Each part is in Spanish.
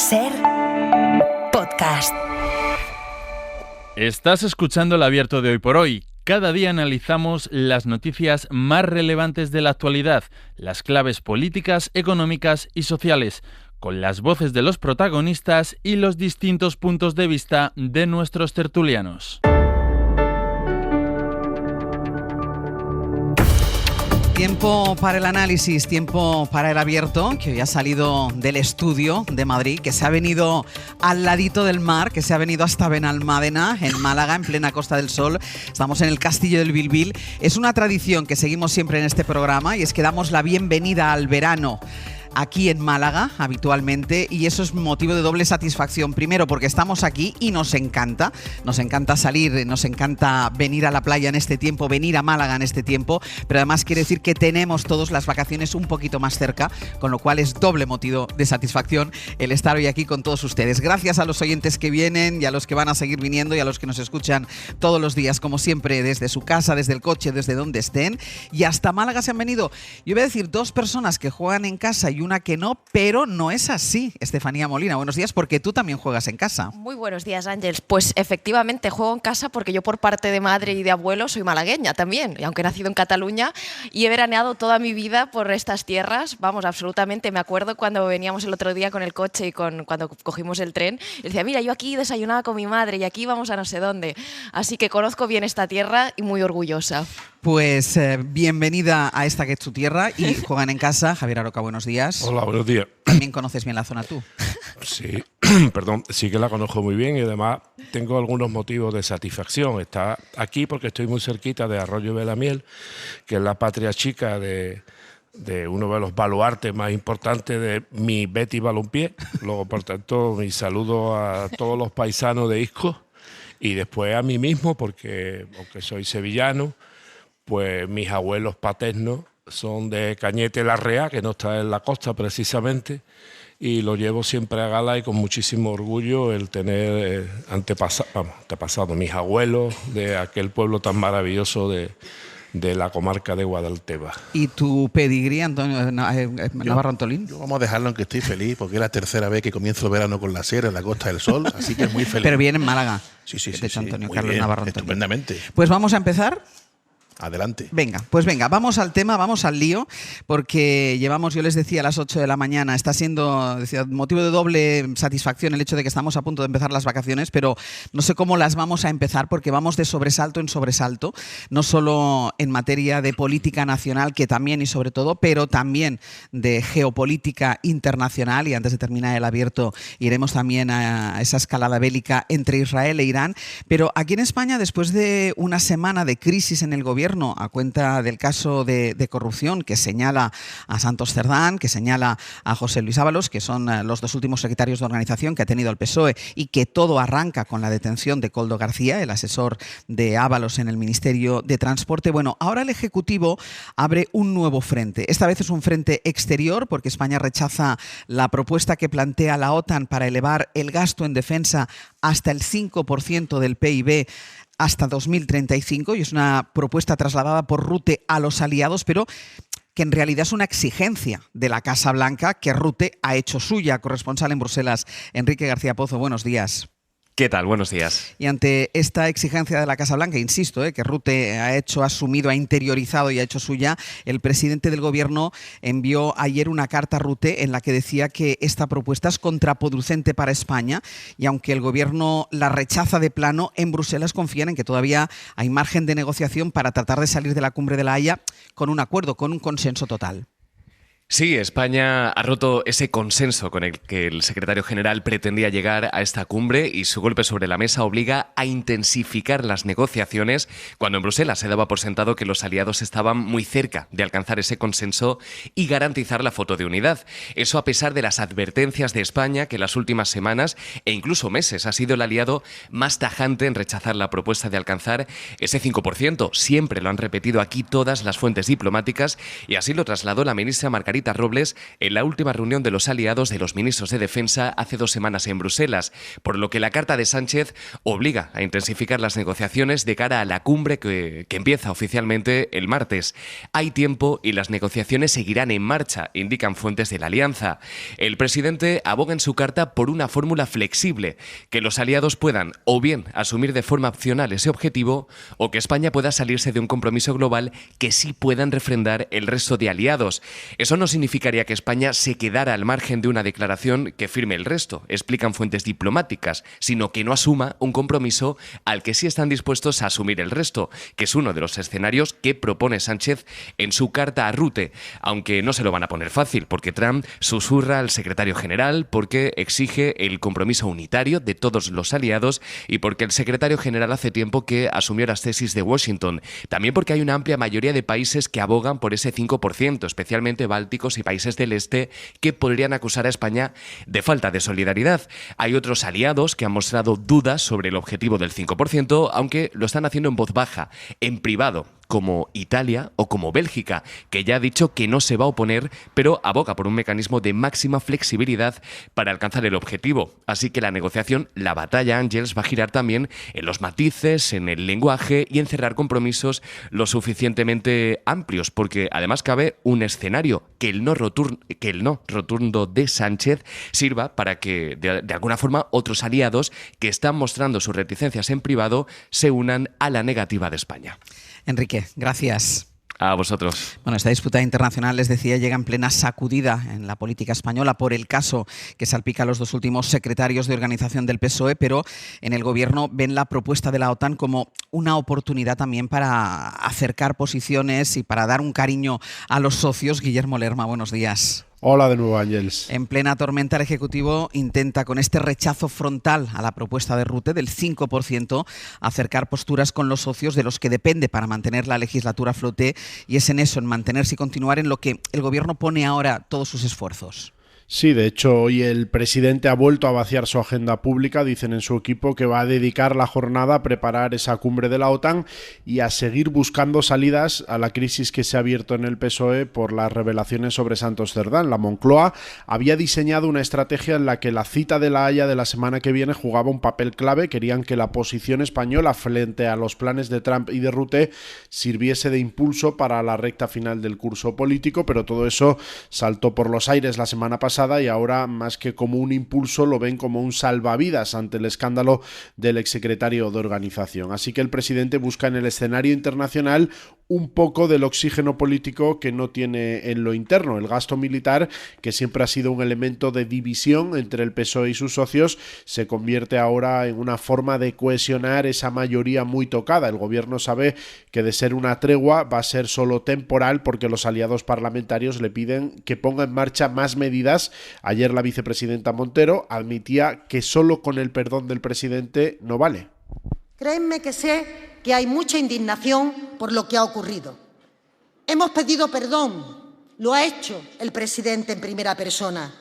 SER Podcast. Estás escuchando el Abierto de Hoy por Hoy. Cada día analizamos las noticias más relevantes de la actualidad, las claves políticas, económicas y sociales, con las voces de los protagonistas y los distintos puntos de vista de nuestros tertulianos. Tiempo para el análisis, tiempo para el abierto, que hoy ha salido del estudio de Madrid, que se ha venido al ladito del mar, que se ha venido hasta Benalmádena, en Málaga, en plena Costa del Sol. Estamos en el Castillo del Bilbil. Es una tradición que seguimos siempre en este programa y es que damos la bienvenida al verano aquí en Málaga habitualmente, y eso es motivo de doble satisfacción. Primero porque estamos aquí y nos encanta salir, nos encanta venir a la playa en este tiempo, venir a Málaga en este tiempo, pero además quiere decir que tenemos todas las vacaciones un poquito más cerca, con lo cual es doble motivo de satisfacción el estar hoy aquí con todos ustedes. Gracias a los oyentes que vienen y a los que van a seguir viniendo y a los que nos escuchan todos los días, como siempre, desde su casa, desde el coche, desde donde estén. Y hasta Málaga se han venido, yo voy a decir, dos personas que juegan en casa y una que no, pero no es así. Estefanía Molina, buenos días, porque tú también juegas en casa. Muy buenos días, Ángels. Pues efectivamente juego en casa porque yo por parte de madre y de abuelo soy malagueña también, y aunque he nacido en Cataluña y he veraneado toda mi vida por estas tierras, vamos, absolutamente. Me acuerdo cuando veníamos el otro día con el coche y cuando cogimos el tren, y decía, mira, yo aquí desayunaba con mi madre y aquí íbamos a no sé dónde. Así que conozco bien esta tierra y muy orgullosa. Pues bienvenida a esta que es tu tierra y juegan en casa. Javier Aroca, buenos días. Hola, buenos días. ¿También conoces bien la zona tú? Sí, perdón, sí que la conozco muy bien y además tengo algunos motivos de satisfacción. Está aquí porque estoy muy cerquita de Arroyo de la Miel, que es la patria chica de uno de los baluartes más importantes de mi Betty Balompié. Luego, por tanto, mi saludo a todos los paisanos de Isco y después a mí mismo, porque aunque soy sevillano, pues mis abuelos paternos son de Cañete Larrea, que no está en la costa precisamente, y lo llevo siempre a gala y con muchísimo orgullo el tener antepasado, mis abuelos de aquel pueblo tan maravilloso de la comarca de Guadalteba. ¿Y tu pedigrí, Antonio Navarro Antolín? Yo vamos a dejarlo, aunque estoy feliz, porque es la tercera vez que comienzo el verano con la sierra en la Costa del Sol, así que muy feliz. Pero bien en Málaga. Sí, Antonio muy Carlos bien, Navarro Antolín. estupendamente. Pues vamos a empezar. Adelante. Venga, vamos al tema, vamos al lío, porque llevamos, yo les decía, a las 8 de la mañana, está siendo motivo de doble satisfacción el hecho de que estamos a punto de empezar las vacaciones, pero no sé cómo las vamos a empezar, porque vamos de sobresalto en sobresalto, no solo en materia de política nacional, que también y sobre todo, pero también de geopolítica internacional, y antes de terminar el abierto iremos también a esa escalada bélica entre Israel e Irán. Pero aquí en España, después de una semana de crisis en el gobierno, a cuenta del caso de corrupción que señala a Santos Cerdán, que señala a José Luis Ábalos, que son los dos últimos secretarios de organización que ha tenido el PSOE, y que todo arranca con la detención de Koldo García, el asesor de Ábalos en el Ministerio de Transporte. Bueno, ahora el Ejecutivo abre un nuevo frente. Esta vez es un frente exterior, porque España rechaza la propuesta que plantea la OTAN para elevar el gasto en defensa hasta el 5% del PIB hasta 2035, y es una propuesta trasladada por Rutte a los aliados, pero que en realidad es una exigencia de la Casa Blanca que Rutte ha hecho suya. Corresponsal en Bruselas, Enrique García Pozo, buenos días. ¿Qué tal? Buenos días. Y ante esta exigencia de la Casa Blanca, insisto, que Rutte ha asumido, ha interiorizado y ha hecho suya, el presidente del Gobierno envió ayer una carta a Rutte en la que decía que esta propuesta es contraproducente para España, y aunque el Gobierno la rechaza de plano, en Bruselas confían en que todavía hay margen de negociación para tratar de salir de la cumbre de La Haya con un acuerdo, con un consenso total. Sí, España ha roto ese consenso con el que el secretario general pretendía llegar a esta cumbre, y su golpe sobre la mesa obliga a intensificar las negociaciones cuando en Bruselas se daba por sentado que los aliados estaban muy cerca de alcanzar ese consenso y garantizar la foto de unidad. Eso a pesar de las advertencias de España, que en las últimas semanas e incluso meses ha sido el aliado más tajante en rechazar la propuesta de alcanzar ese 5%. Siempre lo han repetido aquí todas las fuentes diplomáticas, y así lo trasladó la ministra Margarita Margarita Robles en la última reunión de los aliados de los ministros de Defensa hace 2 semanas en Bruselas, por lo que la carta de Sánchez obliga a intensificar las negociaciones de cara a la cumbre que empieza oficialmente el martes. Hay tiempo y las negociaciones seguirán en marcha, indican fuentes de la alianza. El presidente aboga en su carta por una fórmula flexible, que los aliados puedan o bien asumir de forma opcional ese objetivo o que España pueda salirse de un compromiso global que sí puedan refrendar el resto de aliados. Eso no significaría que España se quedara al margen de una declaración que firme el resto, explican fuentes diplomáticas, sino que no asuma un compromiso al que sí están dispuestos a asumir el resto, que es uno de los escenarios que propone Sánchez en su carta a Rutte, aunque no se lo van a poner fácil, porque Trump susurra al secretario general, porque exige el compromiso unitario de todos los aliados y porque el secretario general hace tiempo que asumió las tesis de Washington. También porque hay una amplia mayoría de países que abogan por ese 5%, especialmente bálticos y países del este, que podrían acusar a España de falta de solidaridad. Hay otros aliados que han mostrado dudas sobre el objetivo del 5%, aunque lo están haciendo en voz baja, en privado, como Italia o como Bélgica, que ya ha dicho que no se va a oponer, pero aboga por un mecanismo de máxima flexibilidad para alcanzar el objetivo. Así que la negociación, la batalla, Ángels, va a girar también en los matices, en el lenguaje y en cerrar compromisos lo suficientemente amplios, porque además cabe un escenario, que el no rotundo de Sánchez sirva para que, de alguna forma, otros aliados que están mostrando sus reticencias en privado se unan a la negativa de España. Enrique, gracias. A vosotros. Bueno, esta disputa internacional, les decía, llega en plena sacudida en la política española por el caso que salpica a los 2 últimos secretarios de organización del PSOE, pero en el gobierno ven la propuesta de la OTAN como una oportunidad también para acercar posiciones y para dar un cariño a los socios. Guillermo Lerma, buenos días. Hola de nuevo, Ángels. En plena tormenta, el Ejecutivo intenta, con este rechazo frontal a la propuesta de Rutte del 5%, acercar posturas con los socios de los que depende para mantener la legislatura a flote, y es en eso, en mantenerse y continuar, en lo que el Gobierno pone ahora todos sus esfuerzos. Sí, de hecho, hoy el presidente ha vuelto a vaciar su agenda pública. Dicen en su equipo que va a dedicar la jornada a preparar esa cumbre de la OTAN y a seguir buscando salidas a la crisis que se ha abierto en el PSOE por las revelaciones sobre Santos Cerdán. La Moncloa había diseñado una estrategia en la que la cita de La Haya de la semana que viene jugaba un papel clave. Querían que la posición española frente a los planes de Trump y de Rutte sirviese de impulso para la recta final del curso político, pero todo eso saltó por los aires la semana pasada y ahora, más que como un impulso, lo ven como un salvavidas ante el escándalo del exsecretario de organización. Así que el presidente busca en el escenario internacional un poco del oxígeno político que no tiene en lo interno. El gasto militar, que siempre ha sido un elemento de división entre el PSOE y sus socios, se convierte ahora en una forma de cohesionar esa mayoría muy tocada. El gobierno sabe que de ser una tregua va a ser solo temporal, porque los aliados parlamentarios le piden que ponga en marcha más medidas. Ayer la vicepresidenta Montero admitía que solo con el perdón del presidente no vale. Créanme que sé que hay mucha indignación por lo que ha ocurrido. Hemos pedido perdón, lo ha hecho el presidente en primera persona,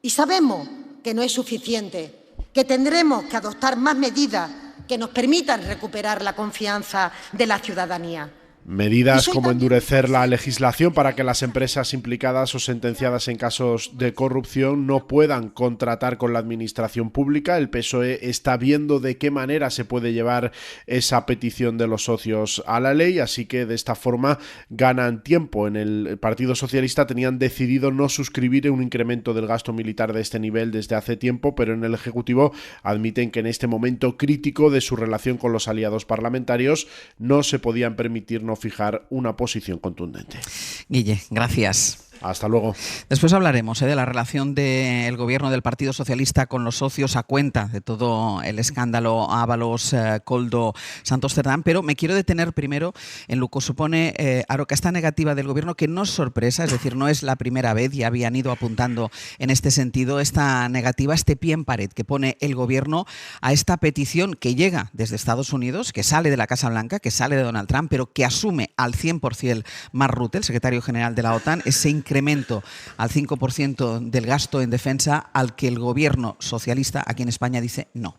y sabemos que no es suficiente, que tendremos que adoptar más medidas que nos permitan recuperar la confianza de la ciudadanía. Medidas como endurecer la legislación para que las empresas implicadas o sentenciadas en casos de corrupción no puedan contratar con la administración pública. El PSOE está viendo de qué manera se puede llevar esa petición de los socios a la ley, así que de esta forma ganan tiempo. En el Partido Socialista tenían decidido no suscribir un incremento del gasto militar de este nivel desde hace tiempo, pero en el Ejecutivo admiten que en este momento crítico de su relación con los aliados parlamentarios no se podían permitir no fijar una posición contundente. Guille, gracias. Hasta luego. Después hablaremos de la relación del gobierno del Partido Socialista con los socios a cuenta de todo el escándalo Ábalos, Koldo, Santos Cerdán, pero me quiero detener primero en lo que supone, Aroca, esta negativa del gobierno, que no es sorpresa, es decir, no es la primera vez, ya habían ido apuntando en este sentido, esta negativa, este pie en pared que pone el gobierno a esta petición que llega desde Estados Unidos, que sale de la Casa Blanca, que sale de Donald Trump, pero que asume al 100% Mark Rutte, el secretario general de la OTAN, ese incremento al 5% del gasto en defensa al que el gobierno socialista aquí en España dice no.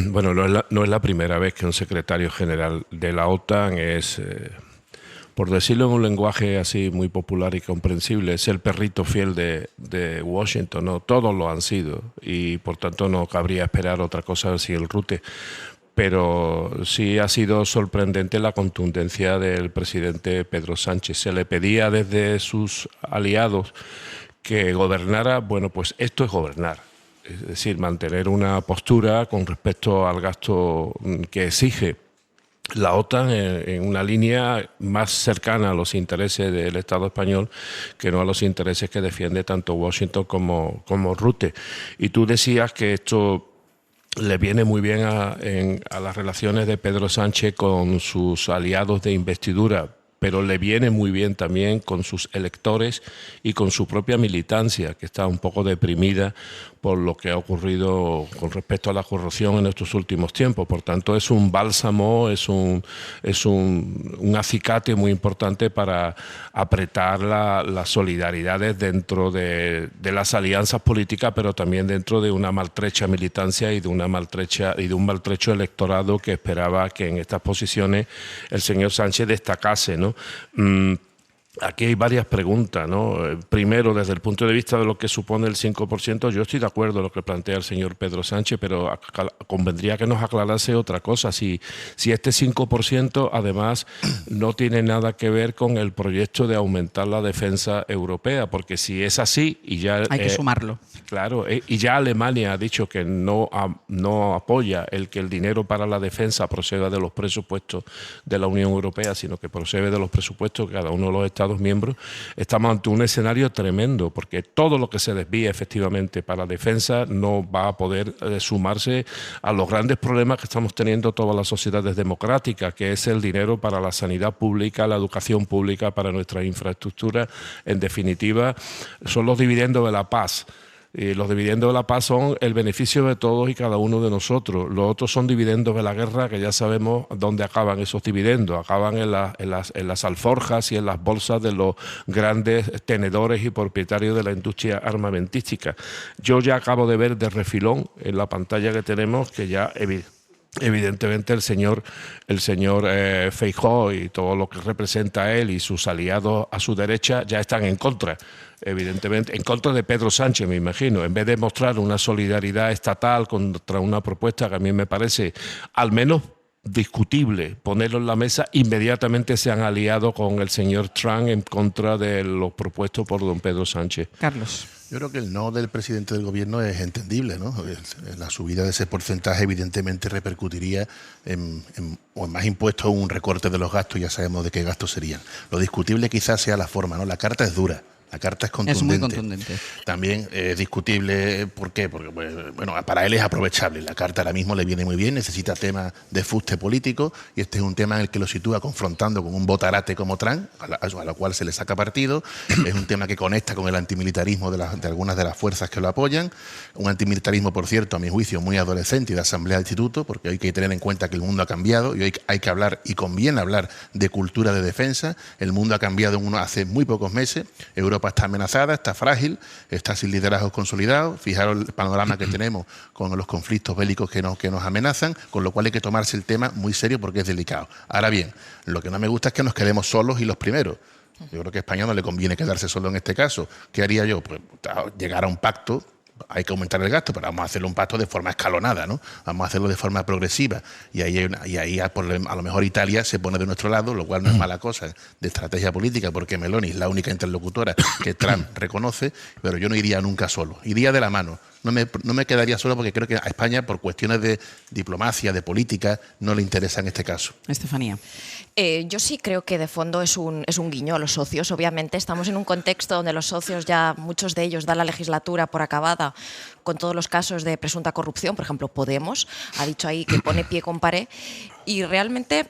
Bueno, no es la primera vez que un secretario general de la OTAN es por decirlo en un lenguaje así muy popular y comprensible, es el perrito fiel de Washington, ¿no? Todos lo han sido y por tanto no cabría esperar otra cosa si el Rute. Pero sí ha sido sorprendente la contundencia del presidente Pedro Sánchez. Se le pedía desde sus aliados que gobernara. Bueno, pues esto es gobernar. Es decir, mantener una postura con respecto al gasto que exige la OTAN en una línea más cercana a los intereses del Estado español que no a los intereses que defiende tanto Washington como Rutte. Y tú decías que esto le viene muy bien a las relaciones de Pedro Sánchez con sus aliados de investidura, pero le viene muy bien también con sus electores y con su propia militancia, que está un poco deprimida por lo que ha ocurrido con respecto a la corrupción en estos últimos tiempos. Por tanto, es un bálsamo, es un acicate muy importante para apretar las solidaridades dentro de las alianzas políticas, pero también dentro de una maltrecha militancia y de un maltrecho electorado que esperaba que en estas posiciones el señor Sánchez destacase, ¿no? Aquí hay varias preguntas, ¿no? Primero, desde el punto de vista de lo que supone el 5%, yo estoy de acuerdo en lo que plantea el señor Pedro Sánchez, pero convendría que nos aclarase otra cosa. Si este 5% además no tiene nada que ver con el proyecto de aumentar la defensa europea, porque si es así y ya... Hay que sumarlo. Claro, y ya Alemania ha dicho que no apoya el que el dinero para la defensa proceda de los presupuestos de la Unión Europea, sino que procede de los presupuestos de cada uno de los Estados miembros. Estamos ante un escenario tremendo, porque todo lo que se desvíe efectivamente para la defensa no va a poder sumarse a los grandes problemas que estamos teniendo todas las sociedades democráticas, que es el dinero para la sanidad pública, la educación pública, para nuestra infraestructura. En definitiva, son los dividendos de la paz. Y los dividendos de la paz son el beneficio de todos y cada uno de nosotros. Los otros son dividendos de la guerra, que ya sabemos dónde acaban esos dividendos. Acaban en las alforjas y en las bolsas de los grandes tenedores y propietarios de la industria armamentística. Yo ya acabo de ver de refilón en la pantalla que tenemos que ya evidentemente el señor Feijóo y todo lo que representa él y sus aliados a su derecha ya están en contra, evidentemente, en contra de Pedro Sánchez, me imagino. En vez de mostrar una solidaridad estatal contra una propuesta que a mí me parece al menos discutible, ponerlo en la mesa, inmediatamente se han aliado con el señor Trump en contra de lo propuesto por don Pedro Sánchez. Carlos. Yo creo que el no del presidente del gobierno es entendible, ¿no? La subida de ese porcentaje evidentemente repercutiría en más impuestos o un recorte de los gastos, ya sabemos de qué gastos serían. Lo discutible quizás sea la forma, ¿no? La carta es dura. La carta es contundente. Es muy contundente. También es discutible, ¿por qué? Porque bueno, para él es aprovechable. La carta ahora mismo le viene muy bien, necesita temas de fuste político y este es un tema en el que lo sitúa confrontando con un botarate como Trump, a lo cual se le saca partido. Es un tema que conecta con el antimilitarismo de algunas de las fuerzas que lo apoyan. Un antimilitarismo, por cierto, a mi juicio, muy adolescente y de asamblea de instituto, porque hay que tener en cuenta que el mundo ha cambiado y hoy hay que hablar, y conviene hablar, de cultura de defensa. El mundo ha cambiado hace muy pocos meses. Europa está amenazada, está frágil, está sin liderazgos consolidados. Fijaros el panorama que tenemos con los conflictos bélicos que nos amenazan, con lo cual hay que tomarse el tema muy serio porque es delicado. Ahora bien, lo que no me gusta es que nos quedemos solos y los primeros. Yo creo que a España no le conviene quedarse solo en este caso. ¿Qué haría yo? Pues llegar a un pacto. Hay que aumentar el gasto, pero vamos a hacerlo un pacto de forma escalonada, ¿no? Vamos a hacerlo de forma progresiva. Y ahí a lo mejor Italia se pone de nuestro lado, lo cual no es mala cosa de estrategia política, porque Meloni es la única interlocutora que Trump reconoce, pero yo no iría nunca solo. Iría de la mano. No me quedaría solo porque creo que a España, por cuestiones de diplomacia, de política, no le interesa en este caso. Estefanía. Yo sí creo que de fondo es un guiño a los socios. Obviamente estamos en un contexto donde los socios ya, muchos de ellos, dan la legislatura por acabada con todos los casos de presunta corrupción. Por ejemplo, Podemos ha dicho ahí que pone pie con pared y realmente...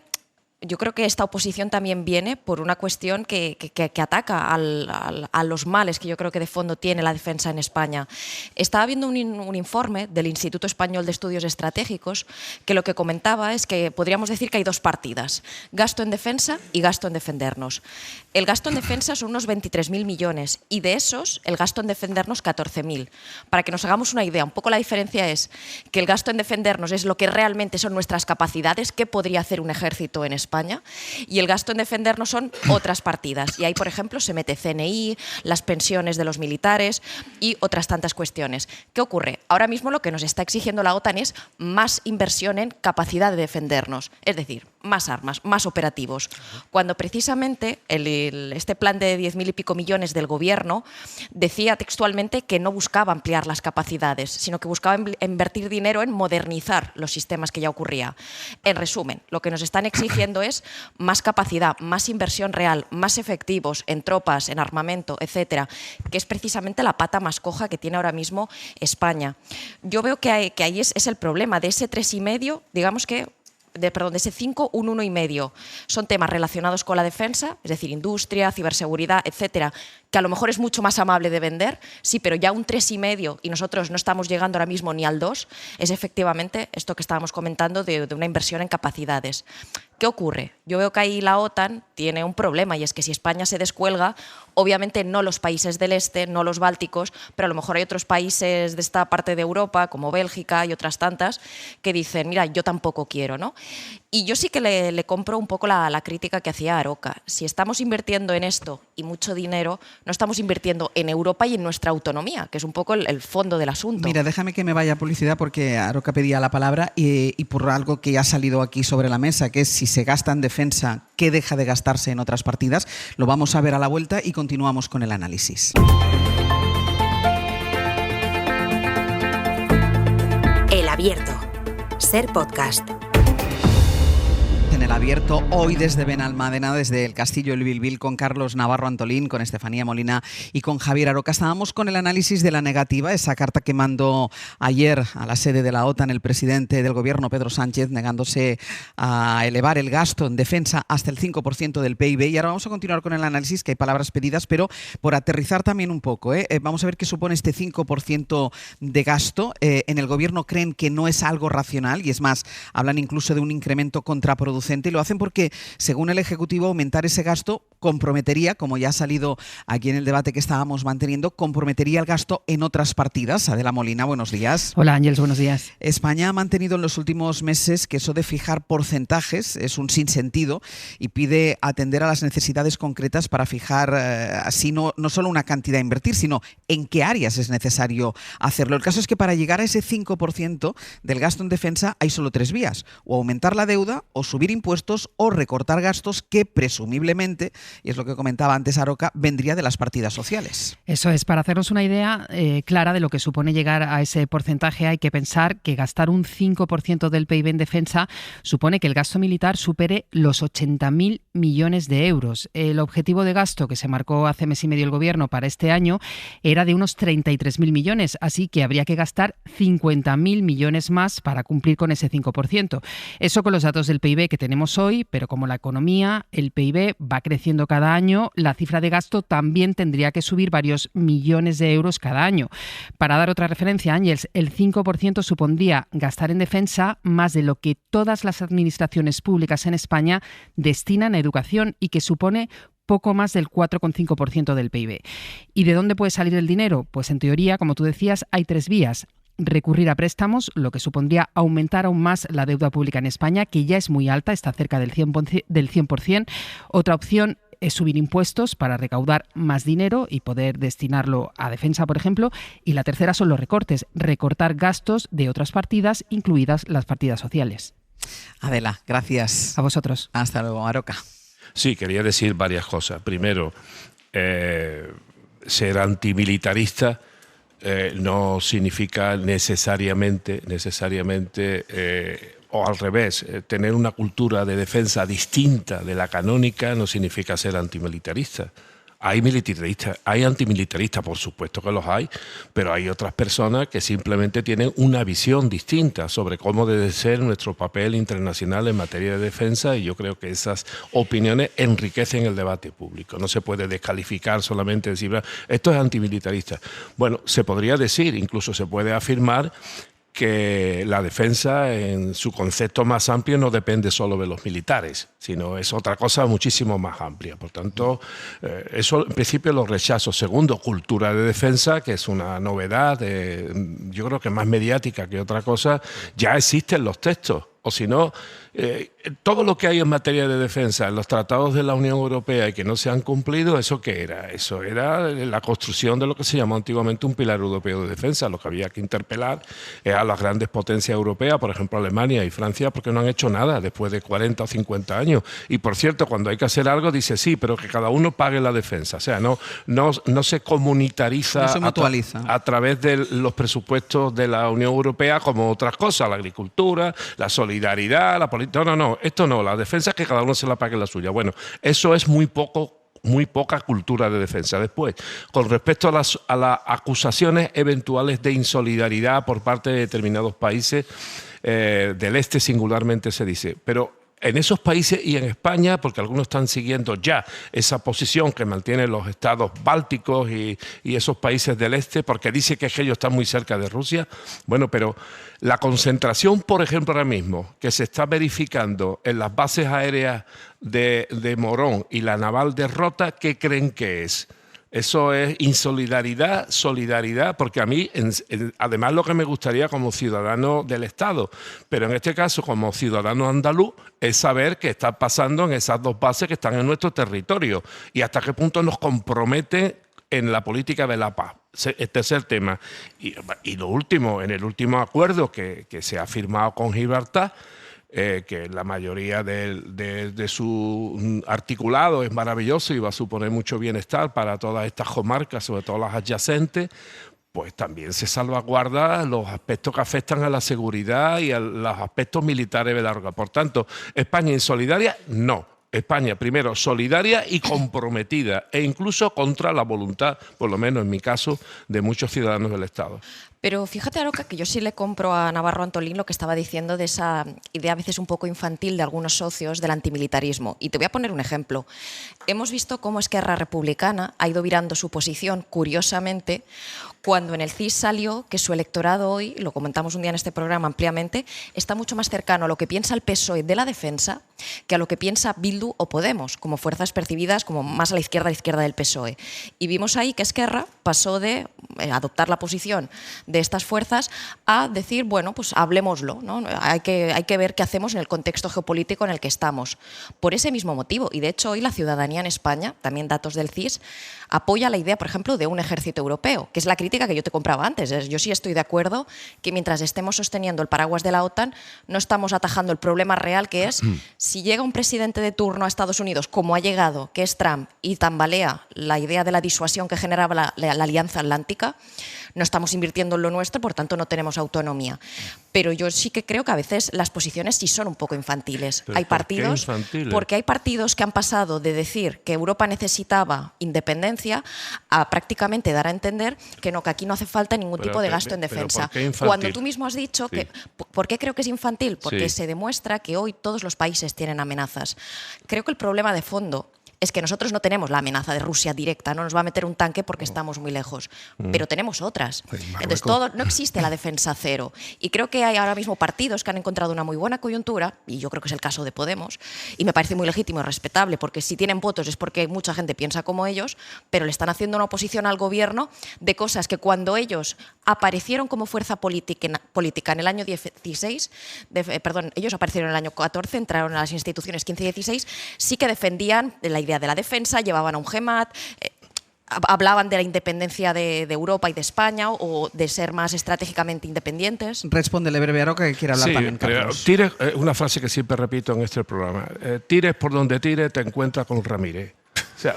Yo creo que esta oposición también viene por una cuestión que ataca a los males que yo creo que de fondo tiene la defensa en España. Estaba viendo un informe del Instituto Español de Estudios Estratégicos que lo que comentaba es que podríamos decir que hay dos partidas, gasto en defensa y gasto en defendernos. El gasto en defensa son unos 23.000 millones y de esos el gasto en defendernos 14.000. Para que nos hagamos una idea, un poco la diferencia es que el gasto en defendernos es lo que realmente son nuestras capacidades, qué podría hacer un ejército en España, España, y el gasto en defendernos son otras partidas. Y ahí, por ejemplo, se mete CNI, las pensiones de los militares y otras tantas cuestiones. ¿Qué ocurre? Ahora mismo lo que nos está exigiendo la OTAN es más inversión en capacidad de defendernos, es decir, más armas, más operativos. Cuando precisamente este plan de 10.000 y pico millones del gobierno decía textualmente que no buscaba ampliar las capacidades, sino que buscaba invertir dinero en modernizar los sistemas que ya ocurría. En resumen, lo que nos están exigiendo es más capacidad, más inversión real, más efectivos en tropas, en armamento, etcétera, que es precisamente la pata más coja que tiene ahora mismo España. Yo veo que ahí es el problema. De ese 3,5, digamos que de ese 5, un 1,5. Son temas relacionados con la defensa, es decir, industria, ciberseguridad, etcétera, que a lo mejor es mucho más amable de vender, sí, pero ya un 3,5 y nosotros no estamos llegando ahora mismo ni al 2, es efectivamente esto que estábamos comentando de una inversión en capacidades. ¿Qué ocurre? Yo veo que ahí la OTAN tiene un problema, y es que si España se descuelga, obviamente no los países del este, no los bálticos, pero a lo mejor hay otros países de esta parte de Europa, como Bélgica y otras tantas, que dicen, mira, yo tampoco quiero, ¿no? Y yo sí que le compro un poco la crítica que hacía Aroca. Si estamos invirtiendo en esto y mucho dinero, no estamos invirtiendo en Europa y en nuestra autonomía, que es un poco el fondo del asunto. Mira, déjame que me vaya a publicidad porque Aroca pedía la palabra y por algo que ya ha salido aquí sobre la mesa, que es si se gasta en defensa, ¿qué deja de gastarse en otras partidas? Lo vamos a ver a la vuelta y continuamos con el análisis. El Abierto. Ser podcast. En el Abierto, hoy desde Benalmádena, desde el Castillo El Bilbil, con Carlos Navarro Antolín, con Estefanía Molina y con Javier Aroca. Estábamos con el análisis de la negativa, esa carta que mandó ayer a la sede de la OTAN el presidente del gobierno, Pedro Sánchez, negándose a elevar el gasto en defensa hasta el 5% del PIB. Y ahora vamos a continuar con el análisis, que hay palabras pedidas, pero por aterrizar también un poco. Vamos a ver qué supone este 5% de gasto. En el gobierno creen que no es algo racional, y es más, hablan incluso de un incremento contraproducente. Y lo hacen porque, según el Ejecutivo, aumentar ese gasto comprometería, como ya ha salido aquí en el debate que estábamos manteniendo, comprometería el gasto en otras partidas. Adela Molina, buenos días. Hola Ángeles, buenos días. España ha mantenido en los últimos meses que eso de fijar porcentajes es un sinsentido y pide atender a las necesidades concretas para fijar así no solo una cantidad a invertir, sino en qué áreas es necesario hacerlo. El caso es que para llegar a ese 5% del gasto en defensa hay solo 3 vías: o aumentar la deuda, o subir impuestos, o recortar gastos que presumiblemente, y es lo que comentaba antes Aroca, vendría de las partidas sociales. Eso es, para hacernos una idea clara de lo que supone llegar a ese porcentaje, hay que pensar que gastar un 5% del PIB en defensa supone que el gasto militar supere los 80.000 millones de euros. El objetivo de gasto que se marcó hace mes y medio el Gobierno para este año era de unos 33.000 millones, así que habría que gastar 50.000 millones más para cumplir con ese 5%. Eso con los datos del PIB que tenemos hoy, pero como la economía, el PIB va creciendo cada año, la cifra de gasto también tendría que subir varios millones de euros cada año. Para dar otra referencia, Ángeles, el 5% supondría gastar en defensa más de lo que todas las administraciones públicas en España destinan a educación, y que supone poco más del 4,5% del PIB. ¿Y de dónde puede salir el dinero? Pues en teoría, como tú decías, hay 3 vías. Recurrir a préstamos, lo que supondría aumentar aún más la deuda pública en España, que ya es muy alta, está cerca del 100%. Otra opción es subir impuestos para recaudar más dinero y poder destinarlo a defensa, por ejemplo. Y la tercera son los recortes, recortar gastos de otras partidas, incluidas las partidas sociales. Adela, gracias. A vosotros. Hasta luego, Aroca. Sí, quería decir varias cosas. Primero, ser antimilitarista no significa necesariamente o al revés, tener una cultura de defensa distinta de la canónica no significa ser antimilitarista. Hay militaristas, hay antimilitaristas, por supuesto que los hay, pero hay otras personas que simplemente tienen una visión distinta sobre cómo debe ser nuestro papel internacional en materia de defensa, y yo creo que esas opiniones enriquecen el debate público. No se puede descalificar solamente decir, esto es antimilitarista. Bueno, se podría decir, incluso se puede afirmar, que la defensa en su concepto más amplio no depende solo de los militares, sino es otra cosa muchísimo más amplia. Por tanto, eso en principio lo rechazo. Segundo, cultura de defensa, que es una novedad, yo creo que más mediática que otra cosa. Ya existen los textos O si no, todo lo que hay en materia de defensa en los tratados de la Unión Europea y que no se han cumplido, ¿eso qué era? Eso era la construcción de lo que se llamó antiguamente un pilar europeo de defensa. Lo que había que interpelar a las grandes potencias europeas, por ejemplo Alemania y Francia, porque no han hecho nada después de 40 o 50 años. Y por cierto, cuando hay que hacer algo, dice sí, pero que cada uno pague la defensa. O sea, no se comunitariza, no se mutualiza a través de los presupuestos de la Unión Europea como otras cosas, la agricultura, la solidaridad, la política. No, esto no, la defensa es que cada uno se la pague la suya. Bueno, eso es muy poca cultura de defensa. Después, con respecto a las acusaciones eventuales de insolidaridad por parte de determinados países del este singularmente se dice, pero en esos países y en España, porque algunos están siguiendo ya esa posición que mantienen los estados bálticos y esos países del este, porque dice que ellos están muy cerca de Rusia. Bueno, pero la concentración, por ejemplo, ahora mismo, que se está verificando en las bases aéreas de Morón y la naval de Rota, ¿qué creen que es? Eso es insolidaridad, solidaridad, porque a mí, además, lo que me gustaría como ciudadano del Estado, pero en este caso como ciudadano andaluz, es saber qué está pasando en esas dos bases que están en nuestro territorio y hasta qué punto nos compromete en la política de la paz. Tercer tema. Y lo último, en el último acuerdo que se ha firmado con Gibraltar, que la mayoría de su articulado es maravilloso y va a suponer mucho bienestar para todas estas comarcas, sobre todo las adyacentes, pues también se salvaguarda los aspectos que afectan a la seguridad y a los aspectos militares de la roca. Por tanto, ¿España insolidaria? No. España, primero, solidaria y comprometida, e incluso contra la voluntad, por lo menos en mi caso, de muchos ciudadanos del Estado. Pero fíjate, Aroca, que yo sí le compro a Navarro Antolín lo que estaba diciendo de esa idea a veces un poco infantil de algunos socios del antimilitarismo. Y te voy a poner un ejemplo. Hemos visto cómo Esquerra Republicana ha ido virando su posición, curiosamente, cuando en el CIS salió que su electorado hoy, lo comentamos un día en este programa ampliamente, está mucho más cercano a lo que piensa el PSOE de la defensa que a lo que piensa Bildu o Podemos, como fuerzas percibidas como más a la izquierda del PSOE. Y vimos ahí que Esquerra pasó de adoptar la posición de estas fuerzas a decir, bueno, pues hablemoslo, ¿no? Hay que ver qué hacemos en el contexto geopolítico en el que estamos. Por ese mismo motivo, y de hecho hoy la ciudadanía en España, también datos del CIS, apoya la idea, por ejemplo, de un ejército europeo, que es la crítica que yo te compraba antes. Yo sí estoy de acuerdo que mientras estemos sosteniendo el paraguas de la OTAN, no estamos atajando el problema real, que es si llega un presidente de turno a Estados Unidos, como ha llegado, que es Trump, y tambalea la idea de la disuasión que generaba la Alianza Atlántica, no estamos invirtiendo en lo nuestro, por tanto no tenemos autonomía. Pero yo sí que creo que a veces las posiciones sí son un poco infantiles. Hay partidos, porque hay partidos que han pasado de decir que Europa necesitaba independencia a prácticamente dar a entender que no, que aquí no hace falta ningún tipo de gasto en defensa. Cuando tú mismo has dicho que... ¿Por qué creo que es infantil? Porque se demuestra que hoy todos los países tienen amenazas. Creo que el problema de fondo es que nosotros no tenemos la amenaza de Rusia directa, no nos va a meter un tanque porque estamos muy lejos, pero tenemos otras. Entonces no existe la defensa cero. Y creo que hay ahora mismo partidos que han encontrado una muy buena coyuntura, y yo creo que es el caso de Podemos, y me parece muy legítimo y respetable, porque si tienen votos es porque mucha gente piensa como ellos, pero le están haciendo una oposición al gobierno de cosas que cuando ellos aparecieron como fuerza política en el año 16, ellos aparecieron en el año 14, entraron a las instituciones 15 y 16, sí que defendían la idea de la defensa, llevaban a un GEMAT, hablaban de la independencia de Europa y de España o de ser más estratégicamente independientes. Respóndele breve, Aroca, que quiere hablar también, Carlos. Tires, una frase que siempre repito en este programa, tires por donde tires, te encuentras con Ramírez. O sea,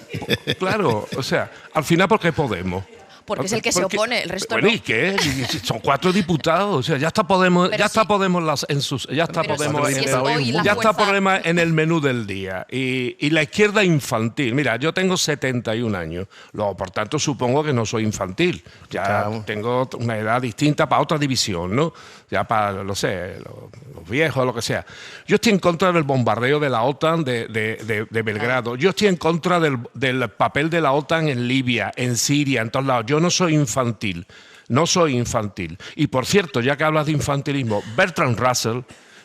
claro, o sea, al final porque Podemos. Porque es el que se opone, el resto bueno, no. ¿Y qué? Son 4 diputados, o sea, ya está Podemos, Podemos en el menú del día. Y la izquierda infantil. Mira, yo tengo 71 años, luego, por tanto supongo que no soy infantil. Ya tengo una edad distinta para otra división, ¿no? Ya para, no sé, los viejos, lo que sea. Yo estoy en contra del bombardeo de la OTAN de Belgrado. Yo estoy en contra del papel de la OTAN en Libia, en Siria, en todos lados. Yo no soy infantil. No soy infantil. Y por cierto, ya que hablas de infantilismo, Bertrand Russell,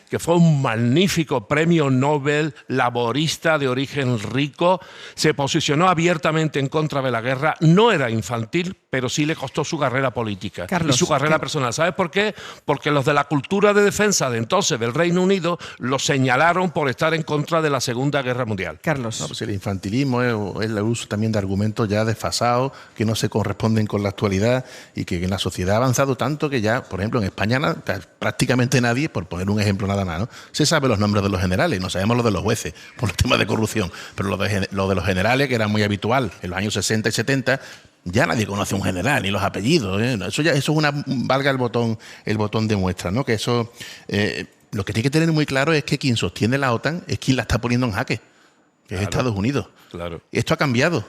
que fue un magnífico premio Nobel, laborista de origen rico, se posicionó abiertamente en contra de la guerra. No era infantil, pero sí le costó su carrera política y su carrera personal. ¿Sabes por qué? Porque los de la cultura de defensa de entonces del Reino Unido lo señalaron por estar en contra de la Segunda Guerra Mundial. Carlos. No, pues el infantilismo es el uso también de argumentos ya desfasados que no se corresponden con la actualidad y que en la sociedad ha avanzado tanto que ya, por ejemplo, en España prácticamente nadie, por poner un ejemplo nada más, ¿no? Se sabe los nombres de los generales, no sabemos los de los jueces por los temas de corrupción, pero lo de los generales, que era muy habitual en los años 60 y 70, ya nadie conoce a un general, ni los apellidos, ¿eh? Eso es una, valga el botón de muestra, ¿no? Que eso, lo que tiene que tener muy claro es que quien sostiene la OTAN es quien la está poniendo en jaque, que es Estados Unidos. Claro. Y esto ha cambiado.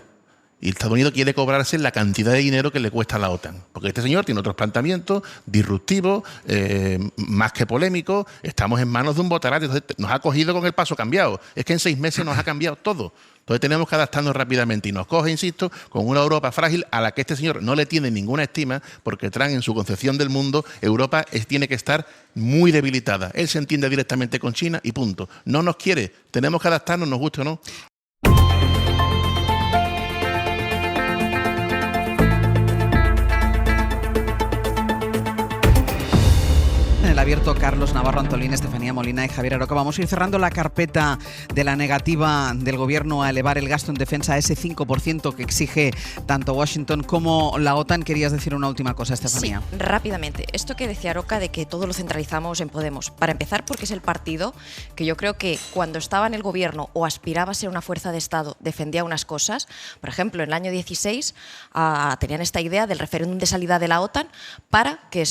Y Estados Unidos quiere cobrarse la cantidad de dinero que le cuesta a la OTAN. Porque este señor tiene otros planteamientos disruptivos, más que polémicos. Estamos en manos de un botarate. Entonces nos ha cogido con el paso cambiado. Es que en 6 meses nos ha cambiado todo. Entonces tenemos que adaptarnos rápidamente y nos coge, insisto, con una Europa frágil a la que este señor no le tiene ninguna estima, porque Trump, en su concepción del mundo, Europa tiene que estar muy debilitada. Él se entiende directamente con China y punto. No nos quiere. Tenemos que adaptarnos, nos guste o no. El abierto, Carlos Navarro, Antolín, Estefanía Molina y Javier Aroca. Vamos a ir cerrando la carpeta de la negativa del gobierno a elevar el gasto en defensa a ese 5% que exige tanto Washington como la OTAN. Querías decir una última cosa, Estefanía. Sí, rápidamente. Esto que decía Aroca de que todo lo centralizamos en Podemos. Para empezar, porque es el partido que yo creo que cuando estaba en el gobierno o aspiraba a ser una fuerza de Estado, defendía unas cosas. Por ejemplo, en el año 16 tenían esta idea del referéndum de salida de la OTAN para que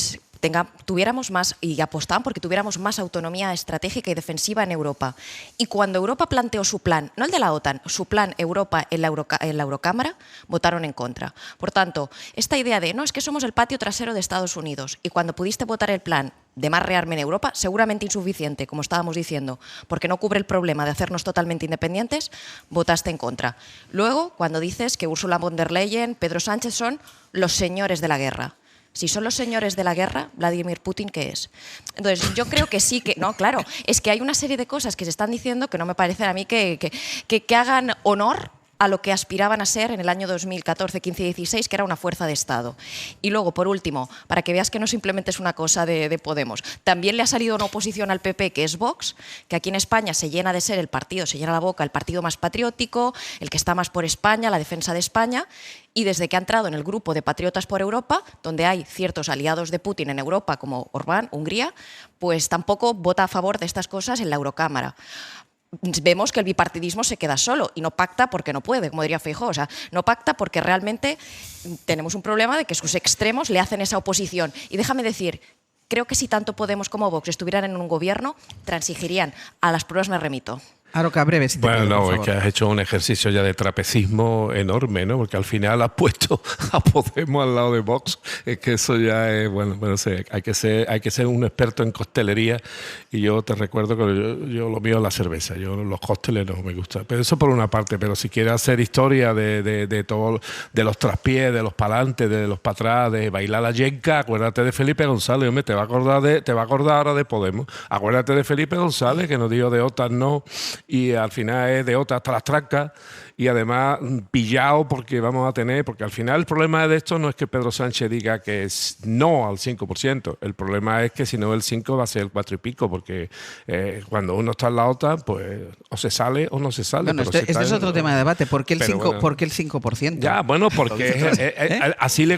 tuviéramos más, y apostaban porque tuviéramos más autonomía estratégica y defensiva en Europa. Y cuando Europa planteó su plan, no el de la OTAN, su plan Europa en la Eurocámara, votaron en contra. Por tanto, esta idea de, no, es que somos el patio trasero de Estados Unidos, y cuando pudiste votar el plan de más rearme en Europa, seguramente insuficiente, como estábamos diciendo, porque no cubre el problema de hacernos totalmente independientes, votaste en contra. Luego, cuando dices que Ursula von der Leyen, Pedro Sánchez son los señores de la guerra. Si son los señores de la guerra, Vladimir Putin, ¿qué es? Entonces, yo creo que sí, que no, claro, es que hay una serie de cosas que se están diciendo que no me parecen a mí que hagan honor a lo que aspiraban a ser en el año 2014, 15 y 16, que era una fuerza de Estado. Y luego, por último, para que veas que no simplemente es una cosa de Podemos, también le ha salido una oposición al PP, que es Vox, que aquí en España se llena de ser se llena la boca, el partido más patriótico, el que está más por España, la defensa de España, y desde que ha entrado en el grupo de Patriotas por Europa, donde hay ciertos aliados de Putin en Europa, como Orbán, Hungría, pues tampoco vota a favor de estas cosas en la Eurocámara. Vemos que el bipartidismo se queda solo y no pacta porque no puede, como diría Feijóo. O sea, no pacta porque realmente tenemos un problema de que sus extremos le hacen esa oposición. Y déjame decir, creo que si tanto Podemos como Vox estuvieran en un gobierno, transigirían. A las pruebas me remito. Aroca, breve, si te Bueno, pido, no, por es favor. que has hecho un ejercicio ya de trapecismo enorme, ¿no? Porque al final has puesto a Podemos al lado de Vox. Es que eso ya es, bueno, no sé, hay que ser un experto en costelería, y yo te recuerdo que yo lo mío es la cerveza, yo los cócteles no me gustan. Pero eso por una parte, pero si quieres hacer historia de todo, de los traspiés, de los pa'lantes, de los para atrás, de bailar la yenca, acuérdate de Felipe González, hombre, te va a acordar ahora de Podemos. Acuérdate de Felipe González, que nos dijo de OTAN no, y al final es de OTAN hasta las trancas, y además pillado porque vamos a tener, porque al final el problema de esto no es que Pedro Sánchez diga que es no al 5%, el problema es que si no el 5 va a ser el 4 y pico, porque cuando uno está en la OTAN, pues o se sale o no se sale. Bueno, pero este es otro tema de debate. ¿Por qué el 5%? Bueno, ¿Por qué el 5%? Ya, bueno, porque así le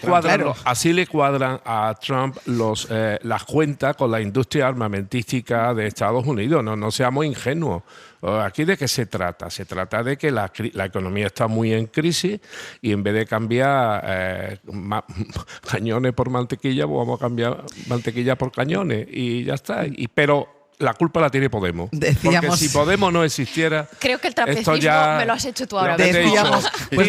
cuadran a Trump las cuentas con la industria armamentística de Estados Unidos. No seamos ingenuos. ¿Aquí de qué se trata? Se trata de que la economía está muy en crisis, y en vez de cambiar cañones por mantequilla, pues vamos a cambiar mantequilla por cañones y ya está. Pero la culpa la tiene Podemos. Porque si Podemos no existiera... Creo que el trapecismo me lo has hecho tú ahora. Pues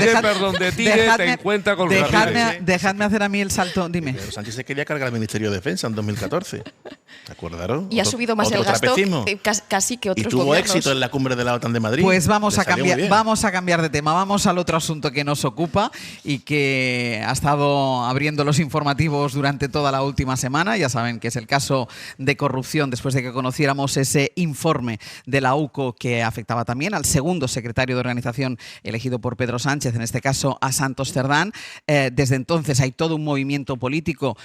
te encuentra con dejadme hacer a mí el salto. Dime. Pero Sánchez se quería cargar el Ministerio de Defensa en 2014. ¿Te acordaron? Y ha subido más el gasto casi que otros gobiernos. Y tuvo gobiernos. éxito en la cumbre de la OTAN de Madrid. Pues vamos a cambiar de tema. Vamos al otro asunto que nos ocupa y que ha estado abriendo los informativos durante toda la última semana. Ya saben que es el caso de corrupción, después de que conocimos conociéramos ese informe de la UCO que afectaba también al segundo secretario de organización elegido por Pedro Sánchez, en este caso a Santos Cerdán. Desde entonces hay todo un movimiento político,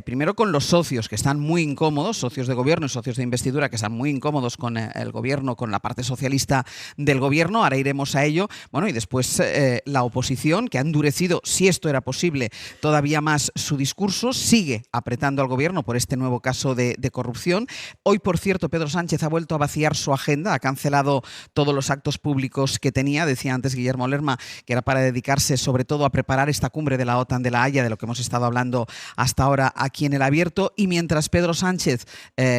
primero con los socios que están muy incómodos, socios de gobierno y socios de investidura que están muy incómodos con el gobierno, con la parte socialista del gobierno. Ahora iremos a ello. Bueno, y después la oposición, que ha endurecido, si esto era posible, todavía más su discurso, sigue apretando al gobierno por este nuevo caso de corrupción. Hoy, por cierto, Pedro Sánchez ha vuelto a vaciar su agenda, ha cancelado todos los actos públicos que tenía. Decía antes Guillermo Lerma que era para dedicarse sobre todo a preparar esta cumbre de la OTAN de La Haya, de lo que hemos estado hablando hasta ahora aquí en El Abierto. Y mientras Pedro Sánchez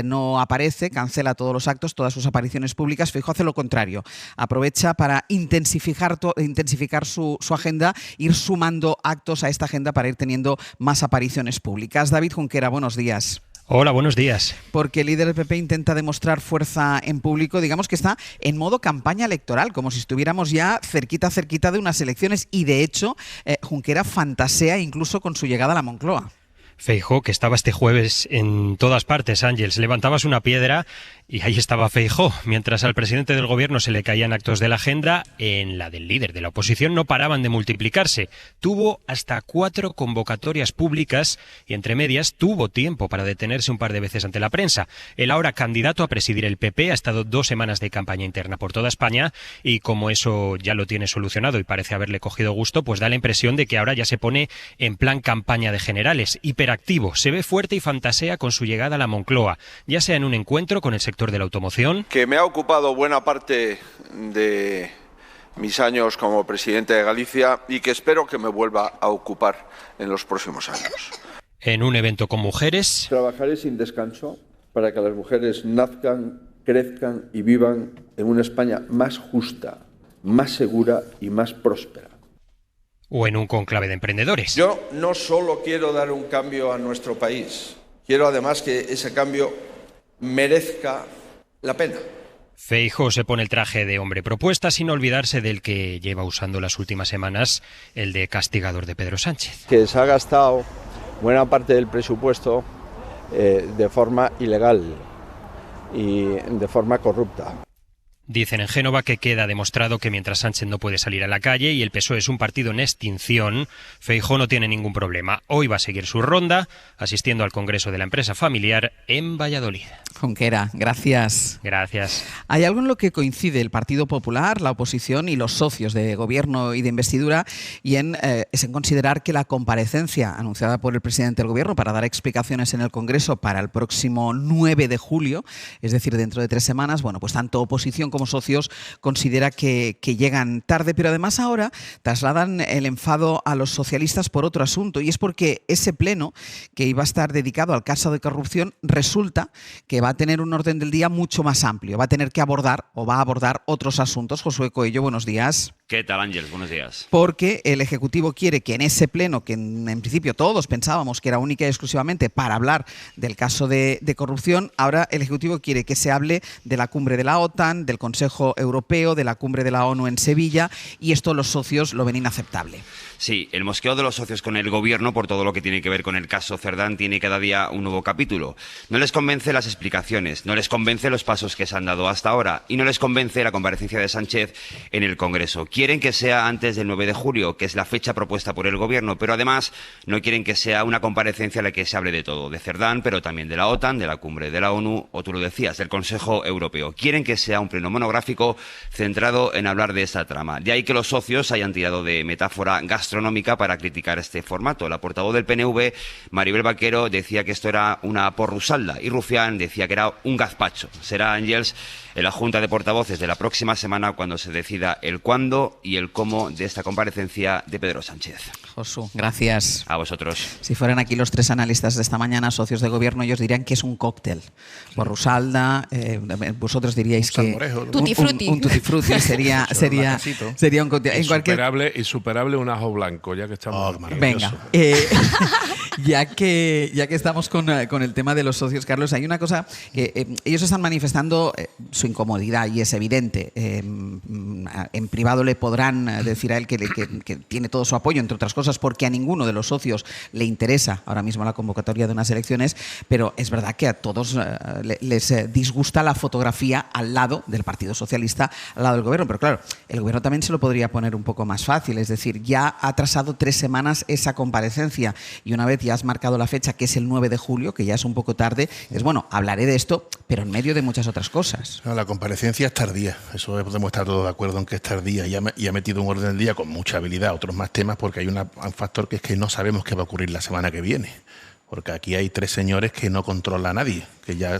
no aparece, cancela todos los actos, todas sus apariciones públicas, Feijóo hace lo contrario. Aprovecha para intensificar su agenda, ir sumando actos a esta agenda para ir teniendo más apariciones públicas. David Junquera, buenos días. Hola, buenos días. Porque el líder del PP intenta demostrar fuerza en público, digamos que está en modo campaña electoral, como si estuviéramos ya cerquita de unas elecciones, y de hecho Junquera fantasea incluso con su llegada a la Moncloa. Feijóo, que estaba este jueves en todas partes, Ángels. Levantabas una piedra y ahí estaba Feijóo. Mientras al presidente del gobierno se le caían actos de la agenda, en la del líder de la oposición no paraban de multiplicarse. Tuvo hasta 4 convocatorias públicas y entre medias tuvo tiempo para detenerse un par de veces ante la prensa. El ahora candidato a presidir el PP ha estado 2 semanas de campaña interna por toda España y como eso ya lo tiene solucionado y parece haberle cogido gusto, pues da la impresión de que ahora ya se pone en plan campaña de generales, hiperactivo, se ve fuerte y fantasea con su llegada a la Moncloa, ya sea en un encuentro con el sector de la automoción, que me ha ocupado buena parte de mis años como presidente de Galicia y que espero que me vuelva a ocupar en los próximos años. En un evento con mujeres. Trabajaré sin descanso para que las mujeres nazcan, crezcan y vivan en una España más justa, más segura y más próspera. O en un conclave de emprendedores. Yo no solo quiero dar un cambio a nuestro país, quiero además que ese cambio merezca la pena. Feijóo se pone el traje de hombre propuesta sin olvidarse del que lleva usando las últimas semanas, el de castigador de Pedro Sánchez. Que se ha gastado buena parte del presupuesto de forma ilegal y de forma corrupta. Dicen en Génova que queda demostrado que mientras Sánchez no puede salir a la calle y el PSOE es un partido en extinción, Feijóo no tiene ningún problema. Hoy va a seguir su ronda, asistiendo al Congreso de la Empresa Familiar en Valladolid. Junquera, gracias. Gracias. Hay algo en lo que coincide el Partido Popular, la oposición y los socios de gobierno y de investidura, y es en considerar que la comparecencia anunciada por el presidente del gobierno para dar explicaciones en el Congreso para el próximo 9 de julio, es decir, dentro de 3 semanas, bueno, pues tanto oposición como socios considera que llegan tarde, pero además ahora trasladan el enfado a los socialistas por otro asunto, y es porque ese pleno que iba a estar dedicado al caso de corrupción resulta que va a tener un orden del día mucho más amplio, va a tener que abordar o va a abordar otros asuntos. Josué Coello, buenos días. ¿Qué tal, Ángel? Buenos días. Porque el Ejecutivo quiere que en ese pleno, que en principio todos pensábamos que era única y exclusivamente para hablar del caso de corrupción, ahora el Ejecutivo quiere que se hable de la cumbre de la OTAN, del Consejo Europeo, de la cumbre de la ONU en Sevilla, y esto los socios lo ven inaceptable. Sí, el mosqueo de los socios con el gobierno por todo lo que tiene que ver con el caso Cerdán tiene cada día un nuevo capítulo. No les convence las explicaciones, no les convence los pasos que se han dado hasta ahora y no les convence la comparecencia de Sánchez en el Congreso. Quieren que sea antes del 9 de julio, que es la fecha propuesta por el gobierno, pero además no quieren que sea una comparecencia en la que se hable de todo, de Cerdán, pero también de la OTAN, de la cumbre de la ONU o, tú lo decías, del Consejo Europeo. Quieren que sea un pleno monográfico centrado en hablar de esta trama. De ahí que los socios hayan tirado de metáfora gastronómica para criticar este formato. La portavoz del PNV, Maribel Vaquero, decía que esto era una porrusalda y Rufián decía que era un gazpacho. Será, Ángels, en la Junta de Portavoces de la próxima semana cuando se decida el cuándo y el cómo de esta comparecencia de Pedro Sánchez. Josu, gracias. A vosotros. Si fueran aquí los 3 analistas de esta mañana, socios de gobierno, ellos dirían que es un cóctel. Porrusalda, vosotros diríais que Tutti frutti. Un tutti frutti sería un insuperable un ajo blanco, ya que estamos. Venga, ya que estamos con el tema de los socios, Carlos, hay una cosa que ellos están manifestando su incomodidad y es evidente. En privado le podrán decir a él que tiene todo su apoyo, entre otras cosas, porque a ninguno de los socios le interesa ahora mismo la convocatoria de unas elecciones, pero es verdad que a todos les disgusta la fotografía al lado del Partido Socialista, al lado del gobierno. Pero claro, el gobierno también se lo podría poner un poco más fácil, es decir, ya ha atrasado 3 semanas esa comparecencia y una vez ya has marcado la fecha, que es el 9 de julio, que ya es un poco tarde, es bueno, hablaré de esto, pero en medio de muchas otras cosas. No, la comparecencia es tardía, eso podemos estar todos de acuerdo en que es tardía y ha metido un orden del día con mucha habilidad, otros más temas, porque hay un factor que es que no sabemos qué va a ocurrir la semana que viene, porque aquí hay 3 señores que no controla a nadie, que ya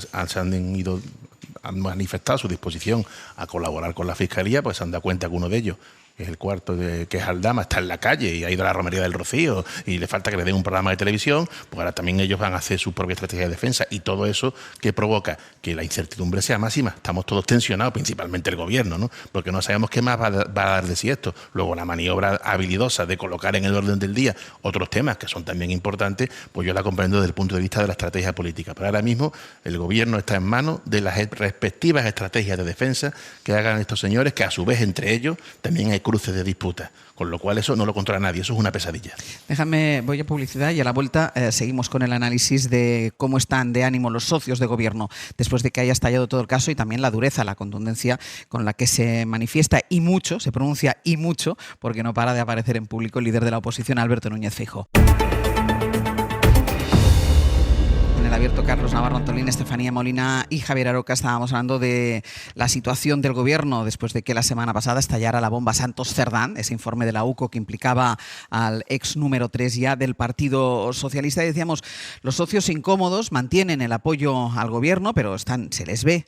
han manifestado su disposición a colaborar con la Fiscalía, pues se han dado cuenta que uno de ellos, que es el cuarto, que es Aldama, está en la calle y ha ido a la romería del Rocío y le falta que le den un programa de televisión, pues ahora también ellos van a hacer su propia estrategia de defensa y todo eso que provoca que la incertidumbre sea máxima. Estamos todos tensionados, principalmente el gobierno, ¿no? Porque no sabemos qué más va a dar de sí esto. Luego la maniobra habilidosa de colocar en el orden del día otros temas que son también importantes, pues yo la comprendo desde el punto de vista de la estrategia política. Pero ahora mismo el gobierno está en manos de las respectivas estrategias de defensa que hagan estos señores, que a su vez entre ellos también hay cruces de disputa, con lo cual eso no lo controla nadie, eso es una pesadilla. Voy a publicidad y a la vuelta seguimos con el análisis de cómo están de ánimo los socios de gobierno después de que haya estallado todo el caso y también la dureza, la contundencia con la que se manifiesta y mucho, se pronuncia y mucho, porque no para de aparecer en público el líder de la oposición, Alberto Núñez Feijóo. Abierto, Carlos Navarro Antolín, Estefanía Molina y Javier Aroca. Estábamos hablando de la situación del gobierno después de que la semana pasada estallara la bomba Santos Cerdán, ese informe de la UCO que implicaba al ex número 3 ya del Partido Socialista. Y decíamos, los socios incómodos mantienen el apoyo al gobierno, pero se les ve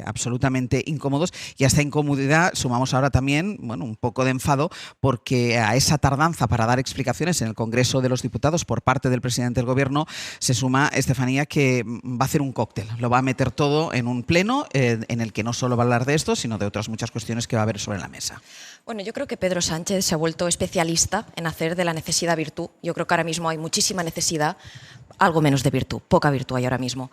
absolutamente incómodos, y a esta incomodidad sumamos ahora también un poco de enfado, porque a esa tardanza para dar explicaciones en el Congreso de los Diputados por parte del presidente del gobierno se suma, Estefanía, que va a hacer un cóctel, lo va a meter todo en un pleno en el que no solo va a hablar de esto, sino de otras muchas cuestiones que va a haber sobre la mesa. Bueno, yo creo que Pedro Sánchez se ha vuelto especialista en hacer de la necesidad virtud. Yo creo que ahora mismo hay muchísima necesidad, algo menos de virtud, poca virtud hay ahora mismo.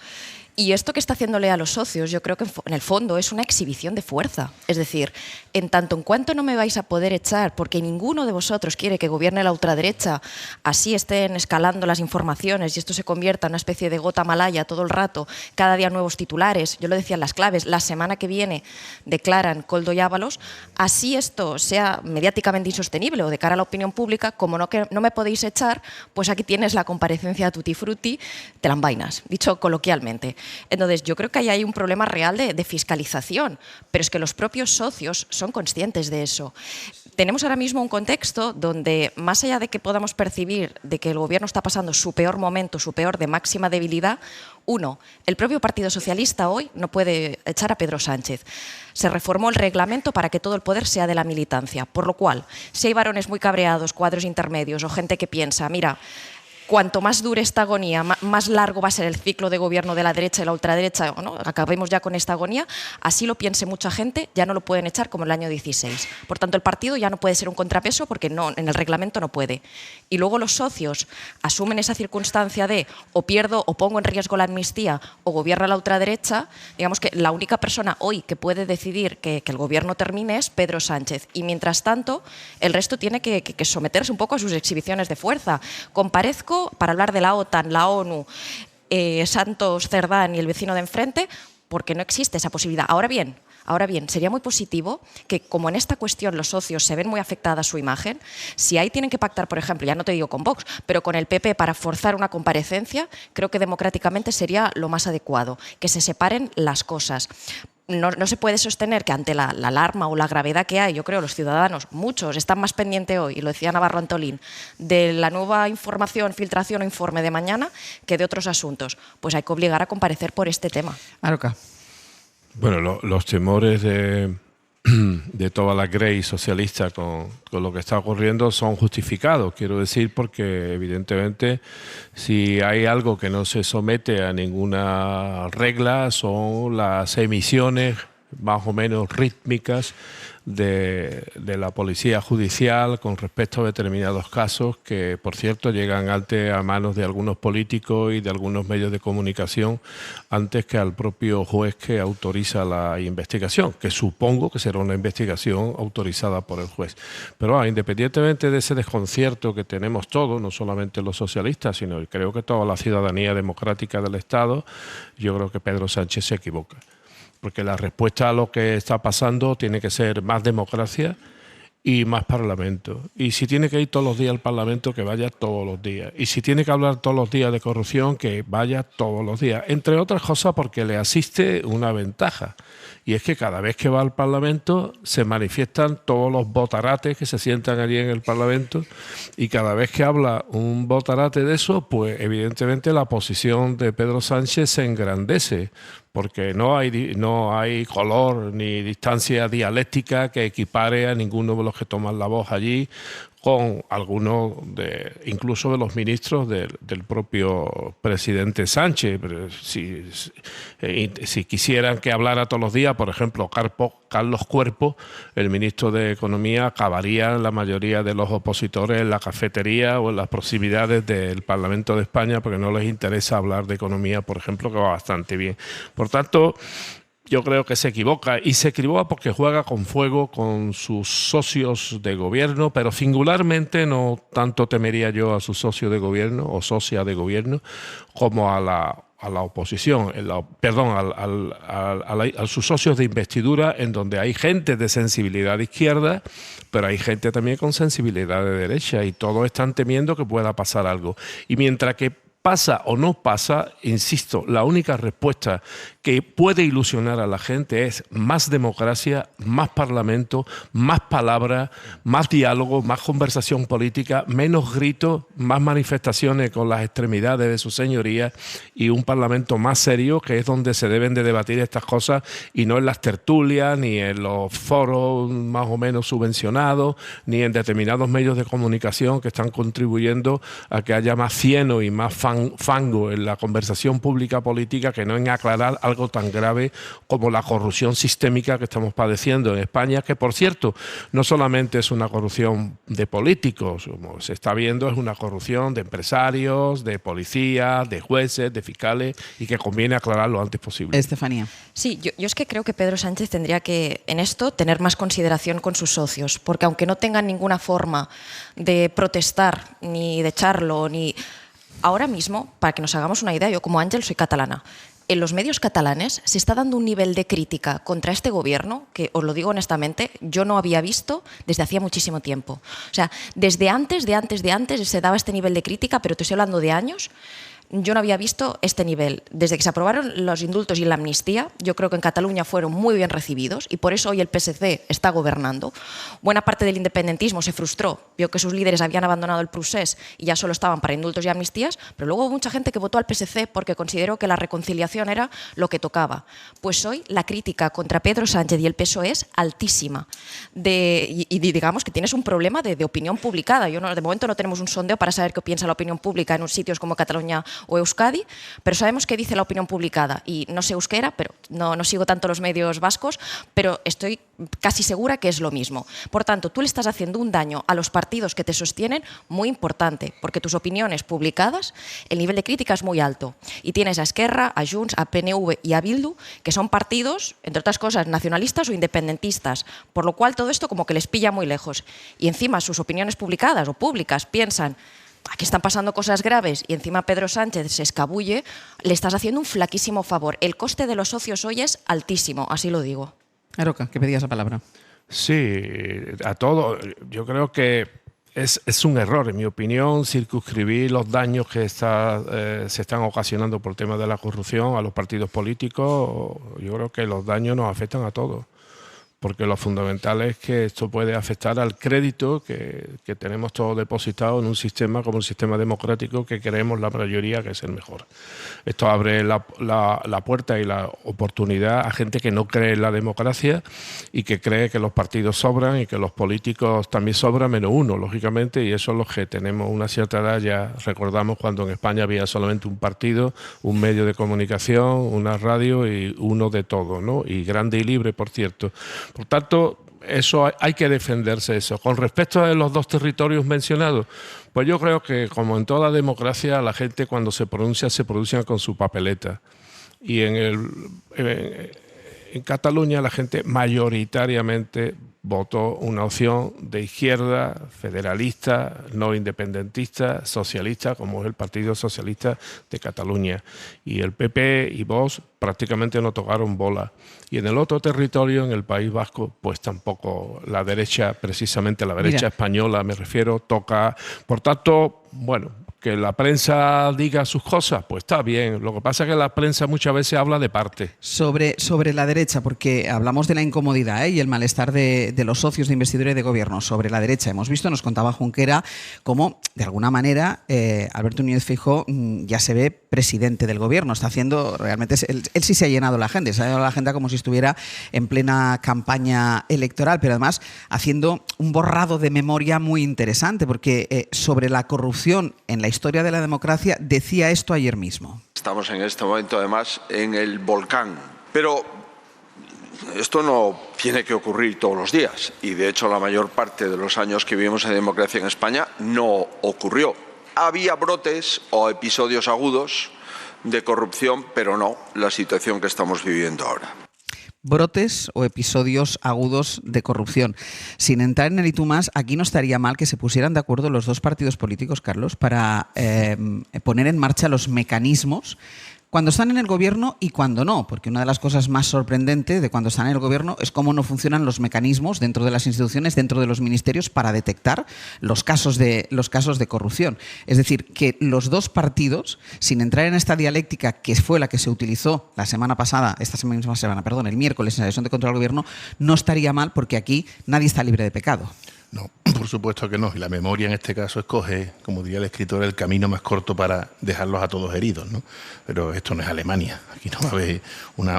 Y esto que está haciéndole a los socios, yo creo que en el fondo es una exhibición de fuerza. Es decir, en tanto en cuanto no me vais a poder echar, porque ninguno de vosotros quiere que gobierne la ultraderecha, así estén escalando las informaciones y esto se convierta en una especie de gota malaya todo el rato, cada día nuevos titulares, yo lo decía en las claves, la semana que viene declaran Koldo y Ábalos, así esto sea mediáticamente insostenible o de cara a la opinión pública, como no me podéis echar, pues aquí tienes la comparecencia tutti frutti, te la envainas, dicho coloquialmente. Entonces, yo creo que ahí hay un problema real de fiscalización, pero es que los propios socios son conscientes de eso. Tenemos ahora mismo un contexto donde, más allá de que podamos percibir de que el gobierno está pasando su peor momento, su peor de máxima debilidad, el propio Partido Socialista hoy no puede echar a Pedro Sánchez. Se reformó el reglamento para que todo el poder sea de la militancia, por lo cual, si hay varones muy cabreados, cuadros intermedios o gente que piensa, mira, cuanto más dure esta agonía, más largo va a ser el ciclo de gobierno de la derecha y la ultraderecha, ¿no? Acabemos ya con esta agonía, así lo piense mucha gente, ya no lo pueden echar como en el año 16. Por tanto, el partido ya no puede ser un contrapeso porque en el reglamento no puede. Y luego los socios asumen esa circunstancia de o pierdo o pongo en riesgo la amnistía o gobierna la ultraderecha. Digamos que la única persona hoy que puede decidir que el gobierno termine es Pedro Sánchez. Y mientras tanto, el resto tiene que someterse un poco a sus exhibiciones de fuerza. Comparezco para hablar de la OTAN, la ONU, Santos Cerdán y el vecino de enfrente, porque no existe esa posibilidad. Ahora bien, sería muy positivo que, como en esta cuestión los socios se ven muy afectada su imagen, si ahí tienen que pactar, por ejemplo, ya no te digo con Vox, pero con el PP para forzar una comparecencia, creo que democráticamente sería lo más adecuado, que se separen las cosas. No se puede sostener que ante la alarma o la gravedad que hay, yo creo los ciudadanos, muchos, están más pendientes hoy, y lo decía Navarro Antolín, de la nueva información, filtración o informe de mañana que de otros asuntos. Pues hay que obligar a comparecer por este tema. Aroca. Bueno, los temores de toda la grey socialista con lo que está ocurriendo son justificados, quiero decir, porque evidentemente si hay algo que no se somete a ninguna regla son las emisiones más o menos rítmicas de la policía judicial con respecto a determinados casos que, por cierto, llegan antes a manos de algunos políticos y de algunos medios de comunicación antes que al propio juez que autoriza la investigación, que supongo que será una investigación autorizada por el juez. Pero independientemente de ese desconcierto que tenemos todos, no solamente los socialistas, sino creo que toda la ciudadanía democrática del Estado, yo creo que Pedro Sánchez se equivoca. Porque la respuesta a lo que está pasando tiene que ser más democracia y más Parlamento. Y si tiene que ir todos los días al Parlamento, que vaya todos los días. Y si tiene que hablar todos los días de corrupción, que vaya todos los días. Entre otras cosas porque le asiste una ventaja. Y es que cada vez que va al Parlamento se manifiestan todos los botarates que se sientan allí en el Parlamento, y cada vez que habla un botarate de eso, pues evidentemente la posición de Pedro Sánchez se engrandece, porque no hay color ni distancia dialéctica que equipare a ninguno de los que toman la voz allí con algunos incluso de los ministros del propio presidente Sánchez. Pero si quisieran que hablara todos los días, por ejemplo, Carlos Cuerpo, el ministro de Economía, acabaría la mayoría de los opositores en la cafetería o en las proximidades del Parlamento de España, porque no les interesa hablar de economía, por ejemplo, que va bastante bien. Por tanto, yo creo que se equivoca, y se equivoca porque juega con fuego con sus socios de gobierno, pero singularmente no tanto temería yo a su socio de gobierno o socia de gobierno como a la oposición, a sus socios de investidura, en donde hay gente de sensibilidad de izquierda, pero hay gente también con sensibilidad de derecha, y todos están temiendo que pueda pasar algo. Y mientras que pasa o no pasa, insisto, la única respuesta que puede ilusionar a la gente es más democracia, más parlamento, más palabras, más diálogo, más conversación política, menos gritos, más manifestaciones con las extremidades de sus señorías, y un parlamento más serio, que es donde se deben de debatir estas cosas, y no en las tertulias, ni en los foros más o menos subvencionados, ni en determinados medios de comunicación que están contribuyendo a que haya más cieno y más fango en la conversación pública política, que no en aclarar algo tan grave como la corrupción sistémica que estamos padeciendo en España, que, por cierto, no solamente es una corrupción de políticos, como se está viendo, es una corrupción de empresarios, de policías, de jueces, de fiscales, y que conviene aclarar lo antes posible. Estefanía. Sí, yo es que creo que Pedro Sánchez tendría que, en esto, tener más consideración con sus socios, porque aunque no tengan ninguna forma de protestar, ni de echarlo, ni... Ahora mismo, para que nos hagamos una idea, yo como Ángel soy catalana. En los medios catalanes se está dando un nivel de crítica contra este gobierno que, os lo digo honestamente, yo no había visto desde hacía muchísimo tiempo. O sea, desde antes se daba este nivel de crítica, pero te estoy hablando de años. Yo no había visto este nivel. Desde que se aprobaron los indultos y la amnistía, yo creo que en Cataluña fueron muy bien recibidos, y por eso hoy el PSC está gobernando. Buena parte del independentismo se frustró, vio que sus líderes habían abandonado el procés y ya solo estaban para indultos y amnistías, pero luego hubo mucha gente que votó al PSC porque consideró que la reconciliación era lo que tocaba. Pues hoy la crítica contra Pedro Sánchez y el PSOE es altísima. Y digamos que tienes un problema de opinión publicada. De momento no tenemos un sondeo para saber qué piensa la opinión pública en sitios como Cataluña o Euskadi, pero sabemos qué dice la opinión publicada, y no sé euskera, pero no sigo tanto los medios vascos, pero estoy casi segura que es lo mismo. Por tanto, tú le estás haciendo un daño a los partidos que te sostienen muy importante, porque tus opiniones publicadas, el nivel de crítica es muy alto, y tienes a Esquerra, a Junts, a PNV y a Bildu, que son partidos, entre otras cosas, nacionalistas o independentistas, por lo cual todo esto como que les pilla muy lejos, y encima sus opiniones publicadas o públicas piensan: aquí están pasando cosas graves, y encima Pedro Sánchez se escabulle, le estás haciendo un flaquísimo favor. El coste de los socios hoy es altísimo, así lo digo. Aroca, que pedías la palabra. Sí, a todo. Yo creo que es un error, en mi opinión, circunscribir los daños que se están ocasionando por temas de la corrupción a los partidos políticos. Yo creo que los daños nos afectan a todos. porque lo fundamental es que esto puede afectar al crédito que tenemos todos depositado en un sistema como el sistema democrático que creemos la mayoría que es el mejor. Esto abre la puerta y la oportunidad a gente que no cree en la democracia y que cree que los partidos sobran y que los políticos también sobran menos uno, lógicamente, y eso es lo que tenemos una cierta edad. Ya recordamos cuando en España había solamente un partido, un medio de comunicación, una radio y uno de todo, ¿no? Y grande y libre, por cierto. Por tanto, eso hay que defenderse eso. Con respecto a los dos territorios mencionados, pues yo creo que como en toda democracia la gente cuando se pronuncia con su papeleta. Y en Cataluña la gente mayoritariamente votó una opción de izquierda, federalista, no independentista, socialista, como es el Partido Socialista de Cataluña. Y el PP y Vox prácticamente no tocaron bola. Y en el otro territorio, en el País Vasco, pues tampoco la derecha, precisamente la derecha española, me refiero, toca. Por tanto, bueno, que la prensa diga sus cosas, pues está bien. Lo que pasa es que la prensa muchas veces habla de parte. Sobre la derecha, porque hablamos de la incomodidad y el malestar de los socios de investidura y de gobierno. Sobre la derecha, hemos visto, nos contaba Junquera, cómo, de alguna manera, Alberto Núñez Feijóo ya se ve presidente del gobierno. Está haciendo, realmente, él sí se ha llenado la agenda. Se ha llenado la agenda como si estuviera en plena campaña electoral, pero además haciendo un borrado de memoria muy interesante, porque sobre la corrupción en la historia de la democracia decía esto ayer mismo. Estamos en este momento además en el volcán, pero esto no tiene que ocurrir todos los días y de hecho la mayor parte de los años que vivimos en democracia en España no ocurrió. Había brotes o episodios agudos de corrupción, pero no la situación que estamos viviendo ahora. Brotes o episodios agudos de corrupción. Sin entrar en el y tú más, aquí no estaría mal que se pusieran de acuerdo los dos partidos políticos, Carlos, para poner en marcha los mecanismos cuando están en el gobierno y cuando no, porque una de las cosas más sorprendentes de cuando están en el gobierno es cómo no funcionan los mecanismos dentro de las instituciones, dentro de los ministerios, para detectar los casos de corrupción. Es decir, que los dos partidos, sin entrar en esta dialéctica que fue la que se utilizó el miércoles en la sesión de control al gobierno, no estaría mal, porque aquí nadie está libre de pecado. No, por supuesto que no. Y la memoria en este caso escoge, como diría el escritor, el camino más corto para dejarlos a todos heridos, ¿no? Pero esto no es Alemania. Aquí no va a haber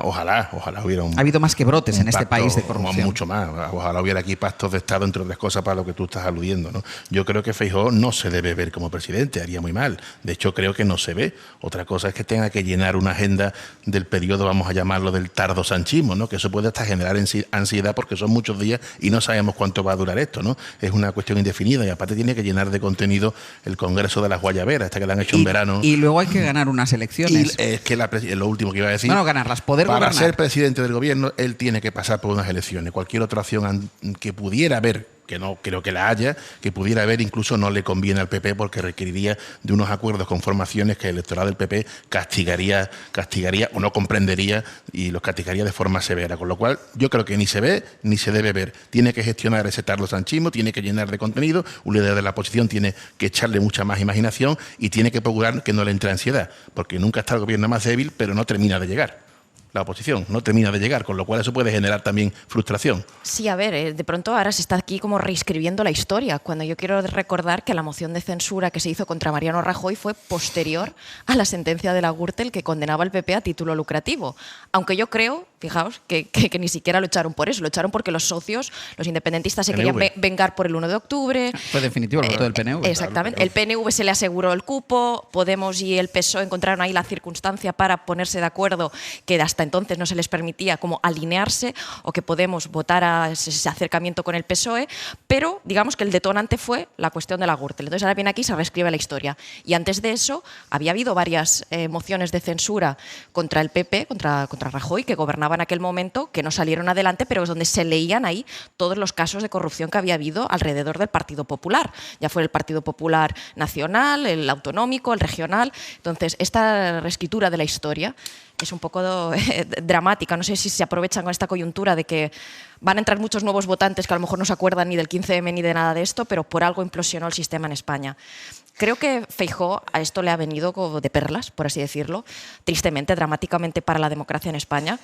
ojalá hubiera un... Ha habido más que brotes en este país de corrupción. Mucho más. Ojalá hubiera aquí pactos de Estado, entre otras cosas, para lo que tú estás aludiendo, ¿no? Yo creo que Feijóo no se debe ver como presidente, haría muy mal. De hecho, creo que no se ve. Otra cosa es que tenga que llenar una agenda del periodo, vamos a llamarlo, del tardosanchismo, ¿no? Que eso puede hasta generar ansiedad porque son muchos días y no sabemos cuánto va a durar esto, ¿no? Es una cuestión indefinida y aparte tiene que llenar de contenido el Congreso de las Guayaberas, hasta que le han hecho en verano. Y luego hay que ganar unas elecciones. Y es que lo último que iba a decir. Bueno, ganarlas, poder gobernar. Para ser presidente del gobierno, él tiene que pasar por unas elecciones. Cualquier otra opción que pudiera haber, que no creo que la haya, que pudiera haber, incluso no le conviene al PP porque requeriría de unos acuerdos con formaciones que el electorado del PP castigaría o no comprendería y los castigaría de forma severa. Con lo cual, yo creo que ni se ve ni se debe ver. Tiene que gestionar ese tardosanchismo, tiene que llenar de contenido, un líder de la oposición tiene que echarle mucha más imaginación y tiene que procurar que no le entre ansiedad, porque nunca está el gobierno más débil, pero no termina de llegar. La oposición no termina de llegar, con lo cual eso puede generar también frustración. Sí, a ver, de pronto ahora se está aquí como reescribiendo la historia, cuando yo quiero recordar que la moción de censura que se hizo contra Mariano Rajoy fue posterior a la sentencia de la Gürtel que condenaba al PP a título lucrativo. Aunque yo creo, fijaos, que ni siquiera lo echaron por eso, lo echaron porque los socios, los independentistas, se querían vengar por el 1 de octubre. Fue definitivo el voto del PNV. Exactamente, claro. El PNV se le aseguró el cupo, Podemos y el PSOE encontraron ahí la circunstancia para ponerse de acuerdo que hasta entonces no se les permitía como alinearse o que Podemos votara ese acercamiento con el PSOE, pero digamos que el detonante fue la cuestión de la Gürtel. Entonces ahora viene aquí y se reescribe la historia. Y antes de eso había habido varias mociones de censura contra el PP, contra Rajoy, que gobernaba en aquel momento, que no salieron adelante, pero es donde se leían ahí todos los casos de corrupción que había habido alrededor del Partido Popular. Ya fue el Partido Popular nacional, el autonómico, el regional. Entonces esta reescritura de la historia es un poco dramática. No sé si se aprovechan con esta coyuntura de que van a entrar muchos nuevos votantes que a lo mejor no se acuerdan ni del 15M ni de nada de esto, pero por algo implosionó el sistema en España. Creo que Feijóo a esto le ha venido como de perlas, por así decirlo, tristemente, dramáticamente para la democracia en España,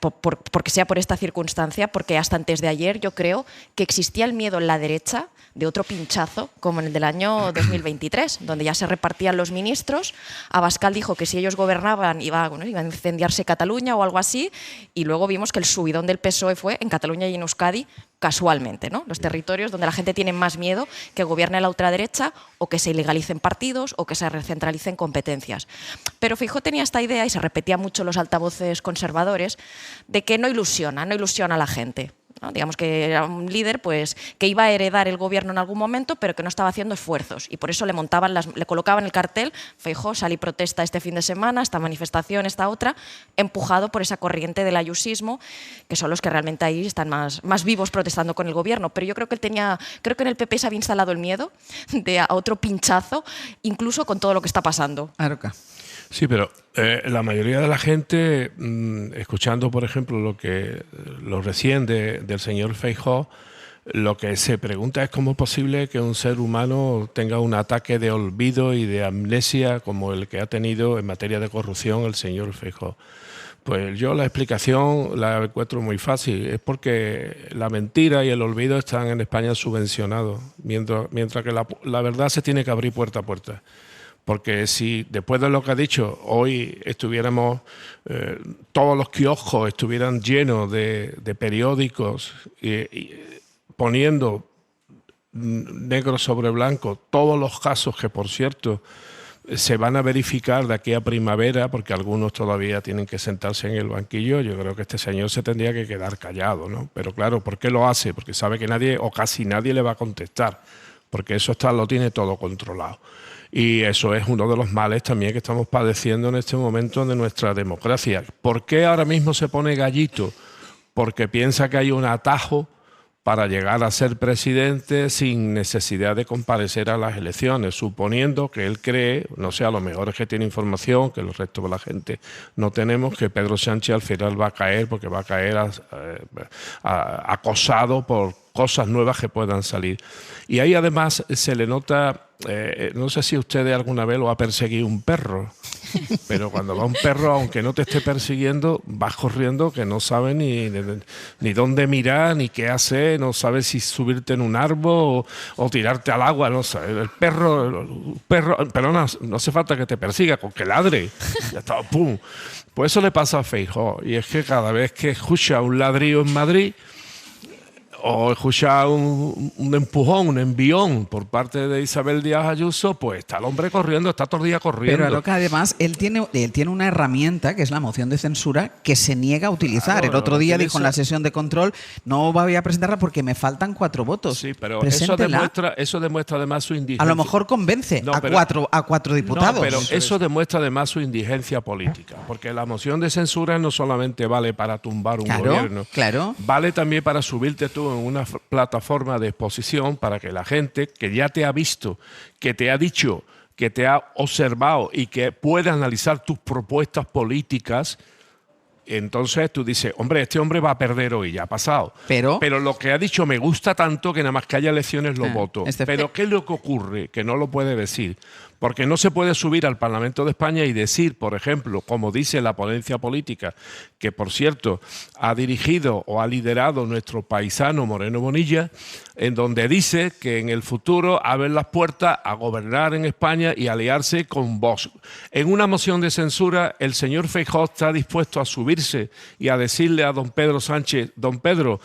porque sea por esta circunstancia, porque hasta antes de ayer yo creo que existía el miedo en la derecha de otro pinchazo como en el del año 2023, donde ya se repartían los ministros. Abascal dijo que si ellos gobernaban iba a incendiarse Cataluña o algo así, y luego vimos que el subidón del PSOE fue en Cataluña y en Euskadi, casualmente, ¿no? Los territorios donde la gente tiene más miedo que gobierne la ultraderecha o que se ilegalicen partidos o que se recentralicen competencias. Pero Feijóo tenía esta idea, y se repetía mucho en los altavoces conservadores, de que no ilusiona a la gente, ¿no? Digamos que era un líder pues, que iba a heredar el gobierno en algún momento, pero que no estaba haciendo esfuerzos. Y por eso le colocaban el cartel: Feijóo, sal y protesta este fin de semana, esta manifestación, esta otra, empujado por esa corriente del ayusismo, que son los que realmente ahí están más vivos protestando con el gobierno. Pero yo creo que creo que en el PP se había instalado el miedo de a otro pinchazo, incluso con todo lo que está pasando. Aroca. Sí, pero la mayoría de la gente, escuchando, por ejemplo, lo recién del señor Feijóo, lo que se pregunta es cómo es posible que un ser humano tenga un ataque de olvido y de amnesia como el que ha tenido en materia de corrupción el señor Feijóo. Pues yo la explicación la encuentro muy fácil. Es porque la mentira y el olvido están en España subvencionados, mientras que la verdad se tiene que abrir puerta a puerta. Porque si después de lo que ha dicho, hoy estuviéramos, todos los kioscos estuvieran llenos de periódicos y poniendo negro sobre blanco todos los casos que, por cierto, se van a verificar de aquí a primavera, porque algunos todavía tienen que sentarse en el banquillo, yo creo que este señor se tendría que quedar callado, ¿no? Pero claro, ¿por qué lo hace? Porque sabe que nadie o casi nadie le va a contestar, porque eso lo tiene todo controlado. Y eso es uno de los males también que estamos padeciendo en este momento de nuestra democracia. ¿Por qué ahora mismo se pone gallito? Porque piensa que hay un atajo para llegar a ser presidente sin necesidad de comparecer a las elecciones, suponiendo que él cree, no sé, a lo mejor es que tiene información que el resto de la gente no tenemos, que Pedro Sánchez al final va a caer, porque va a caer acosado por cosas nuevas que puedan salir. Y ahí además se le nota, no sé si usted alguna vez lo ha perseguido un perro, pero cuando va un perro, aunque no te esté persiguiendo, vas corriendo que no sabe ni dónde mirar, ni qué hacer, no sabe si subirte en un árbol o tirarte al agua, no sabe. El perro, pero no hace falta que te persiga, con que ladre, ya está, pum. Pues eso le pasa a Feijóo, y es que cada vez que escucha un ladrillo en Madrid, o escuchar un empujón, un envión por parte de Isabel Díaz Ayuso, pues está el hombre corriendo, está todo el día corriendo. Pero Aroca, además, él tiene una herramienta, que es la moción de censura, que se niega a utilizar. Claro, el otro día dijo en la sesión de control: no voy a presentarla porque me faltan 4 votos. Sí, pero eso demuestra además su indigencia. A lo mejor convence a cuatro diputados. No, pero eso demuestra además su indigencia política, porque la moción de censura no solamente vale para tumbar un gobierno, vale también para subirte tú en una plataforma de exposición para que la gente que ya te ha visto, que te ha dicho, que te ha observado y que pueda analizar tus propuestas políticas, entonces tú dices, hombre, este hombre va a perder hoy, ya ha pasado. Pero lo que ha dicho me gusta tanto que nada más que haya elecciones lo voto. Pero ¿qué es lo que ocurre? Que no lo puede decir. Porque no se puede subir al Parlamento de España y decir, por ejemplo, como dice la ponencia política, que por cierto ha dirigido o ha liderado nuestro paisano Moreno Bonilla, en donde dice que en el futuro abren las puertas a gobernar en España y aliarse con Vox. En una moción de censura, el señor Feijóo está dispuesto a subirse y a decirle a don Pedro Sánchez: don Pedro,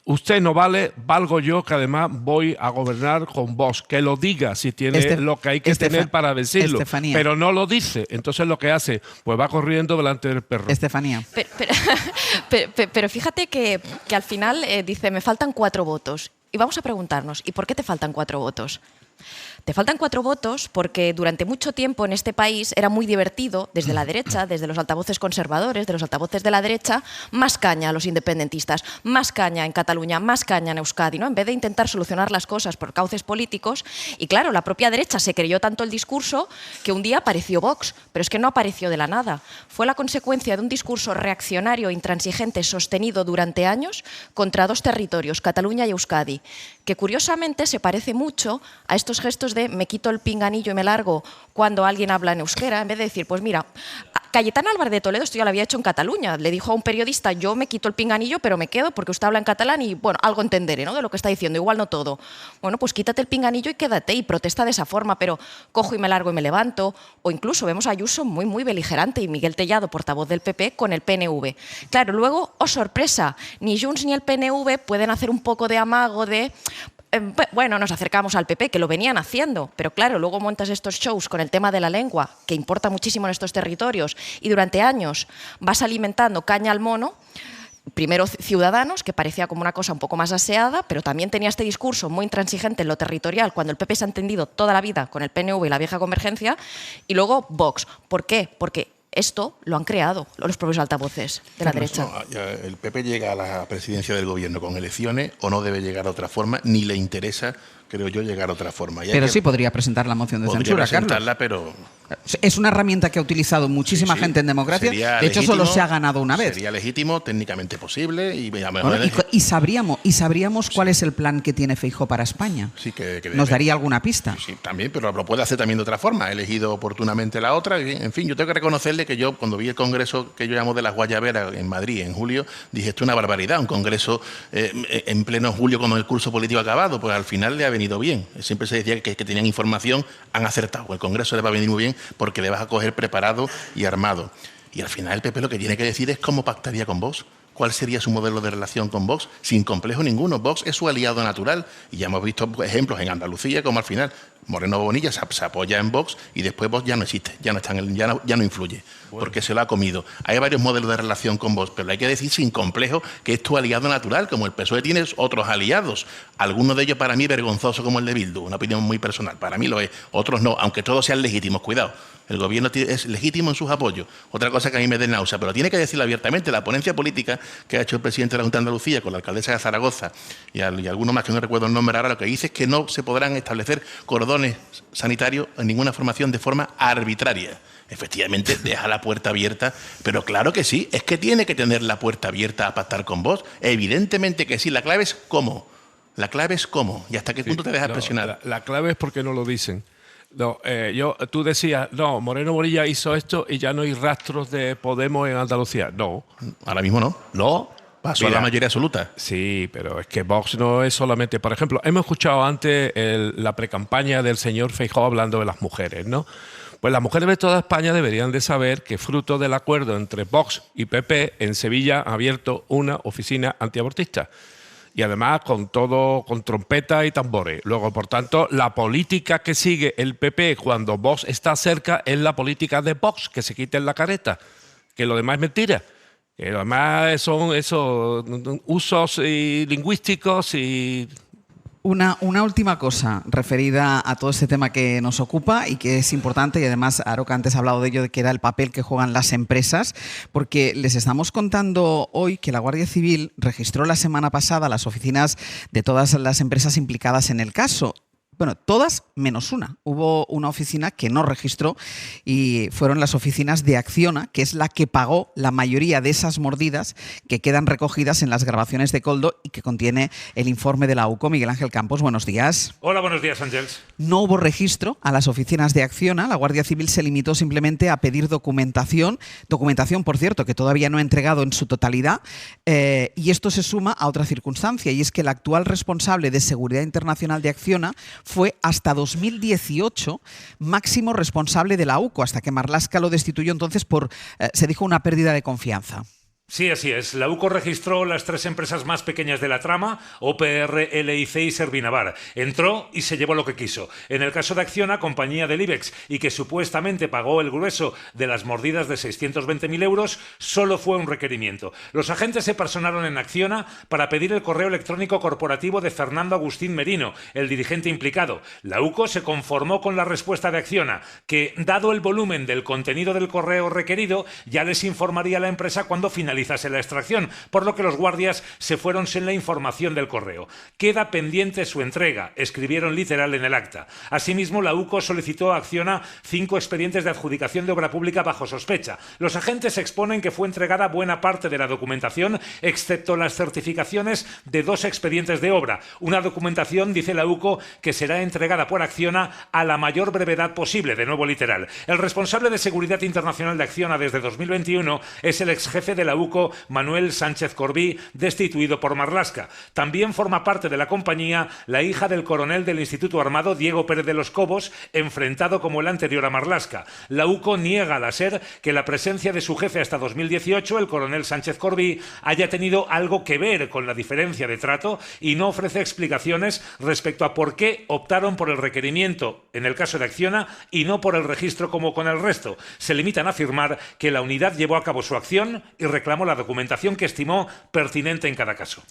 usted no vale, valgo yo, que además voy a gobernar con vos. Que lo diga si tiene lo que hay que tener para decirlo. Estefanía. Pero no lo dice. Entonces lo que hace, pues va corriendo delante del perro. Estefanía. Pero fíjate que al final dice, me faltan 4 votos. Y vamos a preguntarnos, ¿y por qué te faltan 4 votos? Te faltan 4 votos porque durante mucho tiempo en este país era muy divertido, desde la derecha, desde los altavoces conservadores, de los altavoces de la derecha, más caña a los independentistas, más caña en Cataluña, más caña en Euskadi, ¿no? En vez de intentar solucionar las cosas por cauces políticos. Y claro, la propia derecha se creyó tanto el discurso que un día apareció Vox, pero es que no apareció de la nada. Fue la consecuencia de un discurso reaccionario, intransigente, sostenido durante años contra 2 territorios, Cataluña y Euskadi, que curiosamente se parece mucho a este estos gestos de me quito el pinganillo y me largo cuando alguien habla en euskera, en vez de decir, pues mira, Cayetana Álvarez de Toledo esto ya lo había hecho en Cataluña. Le dijo a un periodista, yo me quito el pinganillo, pero me quedo porque usted habla en catalán y, bueno, algo entenderé, ¿no?, de lo que está diciendo, igual no todo. Bueno, pues quítate el pinganillo y quédate y protesta de esa forma, pero cojo y me largo y me levanto. O incluso vemos a Ayuso muy, muy beligerante y Miguel Tellado, portavoz del PP, con el PNV. Claro, luego, oh sorpresa, ni Junts ni el PNV pueden hacer un poco de amago de... Bueno, nos acercamos al PP, que lo venían haciendo, pero claro, luego montas estos shows con el tema de la lengua, que importa muchísimo en estos territorios, y durante años vas alimentando caña al mono. Primero Ciudadanos, que parecía como una cosa un poco más aseada, pero también tenía este discurso muy intransigente en lo territorial, cuando el PP se ha entendido toda la vida con el PNV y la vieja convergencia, y luego Vox. ¿Por qué? Porque esto lo han creado los propios altavoces de la derecha. El PP llega a la presidencia del gobierno con elecciones o no debe llegar a otra forma, ni le interesa, creo yo, llegar a otra forma. Pero sí podría presentar la moción de censura, presentarla, Carlos. Pero... Es una herramienta que ha utilizado muchísima gente en democracia. De hecho, solo se ha ganado una vez. Sería legítimo, técnicamente posible. Y sabríamos cuál es el plan que tiene Feijóo para España. Sí, ¿Nos daría alguna pista? Sí, también, pero lo puede hacer también de otra forma. Ha elegido oportunamente la otra. En fin, yo tengo que reconocerle que yo, cuando vi el congreso que yo llamo de las Guayaberas en Madrid en julio, dije, esto es una barbaridad. Un congreso en pleno julio con el curso político acabado. Pues al final le ha venido bien. Siempre se decía que tenían información, han acertado. El congreso le va a venir muy bien porque le vas a coger preparado y armado. Y al final el PP lo que tiene que decir es cómo pactaría con Vox. ¿Cuál sería su modelo de relación con Vox? Sin complejo ninguno. Vox es su aliado natural. Y ya hemos visto ejemplos en Andalucía como al final Moreno Bonilla se apoya en Vox y después Vox ya no existe, ya no influye, porque se lo ha comido. Hay varios modelos de relación con Vox, pero hay que decir sin complejo que es tu aliado natural, como el PSOE tiene otros aliados. Algunos de ellos para mí vergonzosos como el de Bildu, una opinión muy personal. Para mí lo es, otros no, aunque todos sean legítimos, cuidado. El gobierno es legítimo en sus apoyos. Otra cosa que a mí me dé náusea, pero tiene que decirlo abiertamente. La ponencia política que ha hecho el presidente de la Junta de Andalucía con la alcaldesa de Zaragoza y algunos más que no recuerdo el nombre ahora, lo que dice es que no se podrán establecer cordones sanitarios en ninguna formación de forma arbitraria. Efectivamente, deja la puerta abierta, pero claro que sí, es que tiene que tener la puerta abierta a pactar con Vox. Evidentemente que sí, la clave es cómo. La clave es cómo y hasta qué punto te dejas presionar. La clave es porque no lo dicen. No, tú decías, no, Moreno Bonilla hizo esto y ya no hay rastros de Podemos en Andalucía. No. Ahora mismo no. No. Pasó a la mayoría absoluta. Sí, pero es que Vox no es solamente... Por ejemplo, hemos escuchado antes la precampaña del señor Feijóo hablando de las mujeres, ¿no? Pues las mujeres de toda España deberían de saber que fruto del acuerdo entre Vox y PP, en Sevilla ha abierto una oficina antiabortista. Y además con trompeta y tambores. Luego, por tanto, la política que sigue el PP cuando Vox está cerca es la política de Vox, que se quiten la careta, que lo demás es mentira. Que lo demás son esos usos lingüísticos y... Una última cosa referida a todo este tema que nos ocupa y que es importante, y además Aroca antes ha hablado de ello, de que era el papel que juegan las empresas, porque les estamos contando hoy que la Guardia Civil registró la semana pasada las oficinas de todas las empresas implicadas en el caso. Bueno, todas menos una. Hubo una oficina que no registró y fueron las oficinas de Acciona, que es la que pagó la mayoría de esas mordidas que quedan recogidas en las grabaciones de Koldo y que contiene el informe de la AUCO. Miguel Ángel Campos, buenos días. Hola, buenos días, Ángels. No hubo registro a las oficinas de Acciona. La Guardia Civil se limitó simplemente a pedir documentación, por cierto, que todavía no ha entregado en su totalidad, y esto se suma a otra circunstancia, y es que el actual responsable de Seguridad Internacional de Acciona fue hasta 2018 máximo responsable de la AUCO, hasta que Marlaska lo destituyó entonces por, se dijo, una pérdida de confianza. Sí, así es. La UCO registró las tres empresas más pequeñas de la trama, OPR, LIC y Servinavar. Entró y se llevó lo que quiso. En el caso de Acciona, compañía del IBEX, y que supuestamente pagó el grueso de las mordidas de 620.000 euros, solo fue un requerimiento. Los agentes se personaron en Acciona para pedir el correo electrónico corporativo de Fernando Agustín Merino, el dirigente implicado. La UCO se conformó con la respuesta de Acciona, que, dado el volumen del contenido del correo requerido, ya les informaría a la empresa cuando finalice finalizase la extracción, por lo que los guardias se fueron sin la información del correo. Queda pendiente su entrega, escribieron literal en el acta. Asimismo, la UCO solicitó a Acciona 5 expedientes de adjudicación de obra pública bajo sospecha. Los agentes exponen que fue entregada buena parte de la documentación, excepto las certificaciones de 2 expedientes de obra. Una documentación, dice la UCO, que será entregada por Acciona a la mayor brevedad posible, de nuevo literal. El responsable de seguridad internacional de Acciona desde 2021 es el exjefe de la UCO, Manuel Sánchez Corbí, destituido por Marlaska. También forma parte de la compañía la hija del coronel del Instituto Armado, Diego Pérez de los Cobos, enfrentado como el anterior a Marlaska. La UCO niega a la SER que la presencia de su jefe hasta 2018, el coronel Sánchez Corbí, haya tenido algo que ver con la diferencia de trato y no ofrece explicaciones respecto a por qué optaron por el requerimiento en el caso de Acciona y no por el registro como con el resto. Se limitan a afirmar que la unidad llevó a cabo su acción y reclamó la documentación que estimó pertinente en cada caso.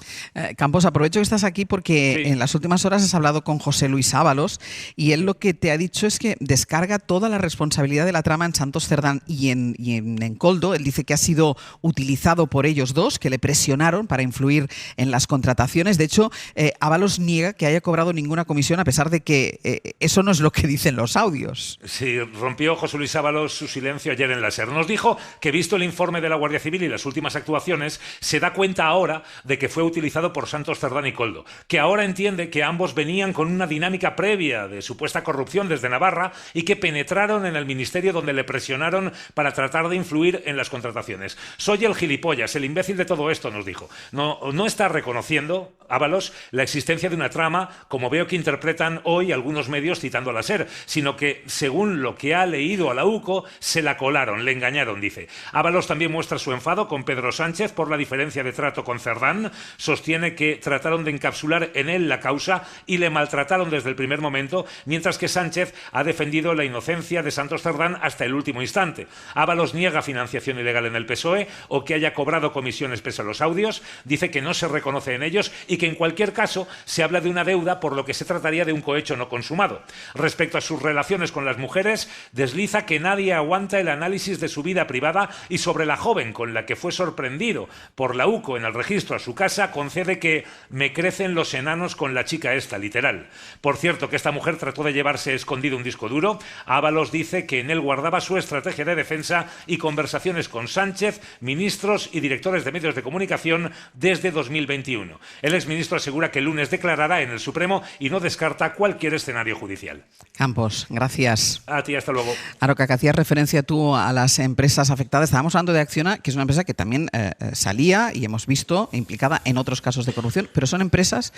Campos, aprovecho que estás aquí porque en las últimas horas has hablado con José Luis Ábalos y él lo que te ha dicho es que descarga toda la responsabilidad de la trama en Santos Cerdán y en Coldo. Él dice que ha sido utilizado por ellos dos, que le presionaron para influir en las contrataciones. De hecho, Ábalos niega que haya cobrado ninguna comisión, a pesar de que eso no es lo que dicen los audios. Sí, rompió José Luis Ábalos su silencio ayer en la SER. Nos dijo que, visto el informe de la Guardia Civil y las últimas actuaciones, se da cuenta ahora de que fue utilizado por Santos Cerdán y Coldo, que ahora entiende que ambos venían con una dinámica previa de supuesta corrupción desde Navarra y que penetraron en el ministerio donde le presionaron para tratar de influir en las contrataciones. Soy el gilipollas, el imbécil de todo esto, nos dijo. No está reconociendo, Ábalos, la existencia de una trama, como veo que interpretan hoy algunos medios citando a la SER, sino que, según lo que ha leído a la UCO, se la colaron, le engañaron, dice. Ábalos también muestra su enfado con Pedro Sánchez por la diferencia de trato con Cerdán. Sostiene que trataron de encapsular en él la causa y le maltrataron desde el primer momento, mientras que Sánchez ha defendido la inocencia de Santos Cerdán hasta el último instante. Ábalos niega financiación ilegal en el PSOE o que haya cobrado comisiones pese a los audios. Dice que no se reconoce en ellos y que en cualquier caso se habla de una deuda, por lo que se trataría de un cohecho no consumado. Respecto a sus relaciones con las mujeres, desliza que nadie aguanta el análisis de su vida privada y sobre la joven con la que fue sorprendido por la UCO en el registro a su casa, concede que me crecen los enanos con la chica esta, literal. Por cierto, que esta mujer trató de llevarse escondido un disco duro. Ábalos dice que en él guardaba su estrategia de defensa y conversaciones con Sánchez, ministros y directores de medios de comunicación desde 2021. El exministro asegura que el lunes declarará en el Supremo y no descarta cualquier escenario judicial. Campos, gracias. A ti, hasta luego. Aroca, que hacías referencia tú a las empresas afectadas. Estábamos hablando de Acciona, que es una empresa que también salía y hemos visto implicada en otros casos de corrupción, pero son empresas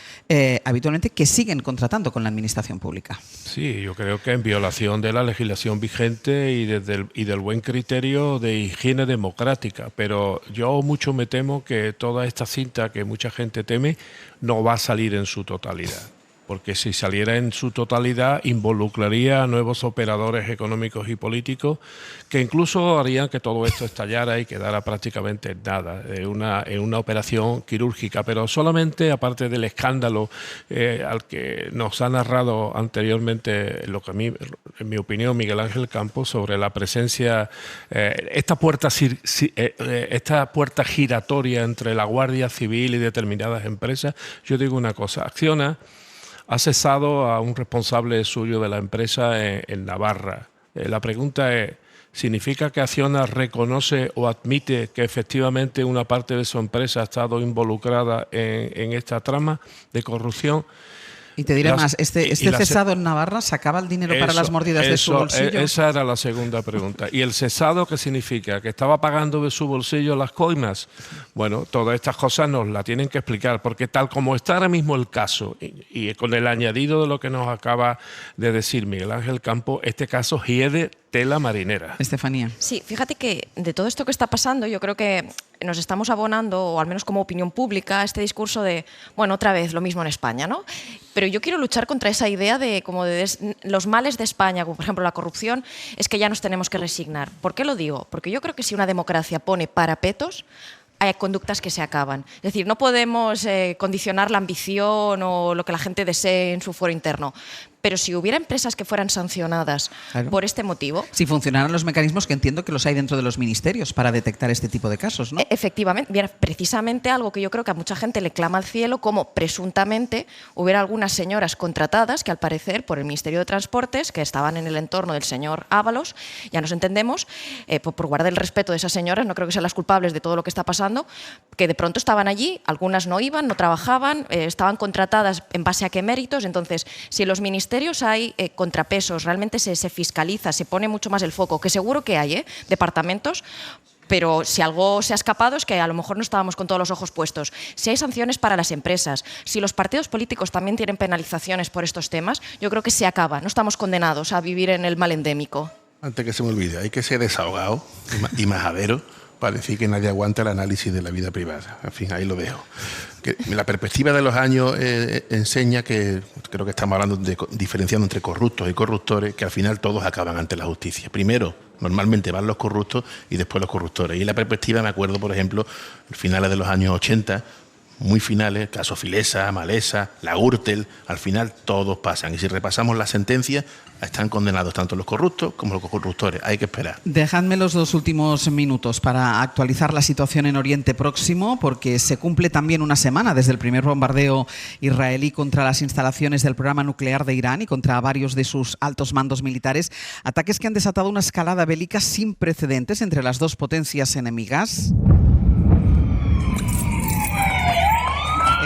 habitualmente que siguen contratando con la administración pública. Sí, yo creo que en violación de la legislación vigente y del buen criterio de higiene democrática. Pero yo mucho me temo que toda esta cinta que mucha gente teme no va a salir en su totalidad. Porque si saliera en su totalidad involucraría a nuevos operadores económicos y políticos que incluso harían que todo esto estallara y quedara prácticamente en nada, en una operación quirúrgica. Pero solamente, aparte del escándalo al que nos ha narrado anteriormente, lo que a mí, en mi opinión, Miguel Ángel Campos, sobre la presencia, esta puerta giratoria entre la Guardia Civil y determinadas empresas, yo digo una cosa: Acciona ha cesado a un responsable suyo de la empresa en Navarra. La pregunta es, ¿significa que Acciona reconoce o admite que efectivamente una parte de su empresa ha estado involucrada en esta trama de corrupción? Y te diré más, este cesado en Navarra sacaba el dinero para las mordidas de su bolsillo. Esa era la segunda pregunta. ¿Y el cesado qué significa? ¿Que estaba pagando de su bolsillo las coimas? Bueno, todas estas cosas nos las tienen que explicar, porque tal como está ahora mismo el caso, y con el añadido de lo que nos acaba de decir Miguel Ángel Campos, este caso hiede tela marinera. Estefanía. Sí, fíjate que de todo esto que está pasando, yo creo que nos estamos abonando, o al menos como opinión pública, este discurso de, bueno, otra vez lo mismo en España, ¿no? Pero yo quiero luchar contra esa idea de como de los males de España, como por ejemplo la corrupción, es que ya nos tenemos que resignar. ¿Por qué lo digo? Porque yo creo que si una democracia pone parapetos, hay conductas que se acaban. Es decir, no podemos condicionar la ambición o lo que la gente desee en su foro interno, Pero si hubiera empresas que fueran sancionadas por este motivo... Si funcionaran los mecanismos que entiendo que los hay dentro de los ministerios para detectar este tipo de casos, ¿no? Efectivamente. Bien, precisamente algo que yo creo que a mucha gente le clama al cielo, como presuntamente hubiera algunas señoras contratadas que al parecer por el Ministerio de Transportes, que estaban en el entorno del señor Ábalos, ya nos entendemos, por guardar el respeto de esas señoras, no creo que sean las culpables de todo lo que está pasando, que de pronto estaban allí, algunas no iban, no trabajaban, estaban contratadas en base a qué méritos. Entonces, si en los ministerios hay contrapesos, realmente se fiscaliza, se pone mucho más el foco, que seguro que hay departamentos, pero si algo se ha escapado es que a lo mejor no estábamos con todos los ojos puestos. Si hay sanciones para las empresas, si los partidos políticos también tienen penalizaciones por estos temas, yo creo que se acaba, no estamos condenados a vivir en el mal endémico. Antes que se me olvide, hay que ser desahogado y majadero para decir que nadie aguanta el análisis de la vida privada. En fin, ahí lo dejo. Que la perspectiva de los años enseña que, creo que estamos hablando diferenciando entre corruptos y corruptores, que al final todos acaban ante la justicia. Primero, normalmente van los corruptos y después los corruptores. Y en la perspectiva me acuerdo, por ejemplo, finales de los años 80, muy finales, caso Filesa, Malesa, la Gürtel, al final todos pasan. Y si repasamos la sentencia, están condenados tanto los corruptos como los corruptores. Hay que esperar. Dejadme los 2 últimos minutos para actualizar la situación en Oriente Próximo, porque se cumple también una semana desde el primer bombardeo israelí contra las instalaciones del programa nuclear de Irán y contra varios de sus altos mandos militares. Ataques que han desatado una escalada bélica sin precedentes entre las dos potencias enemigas.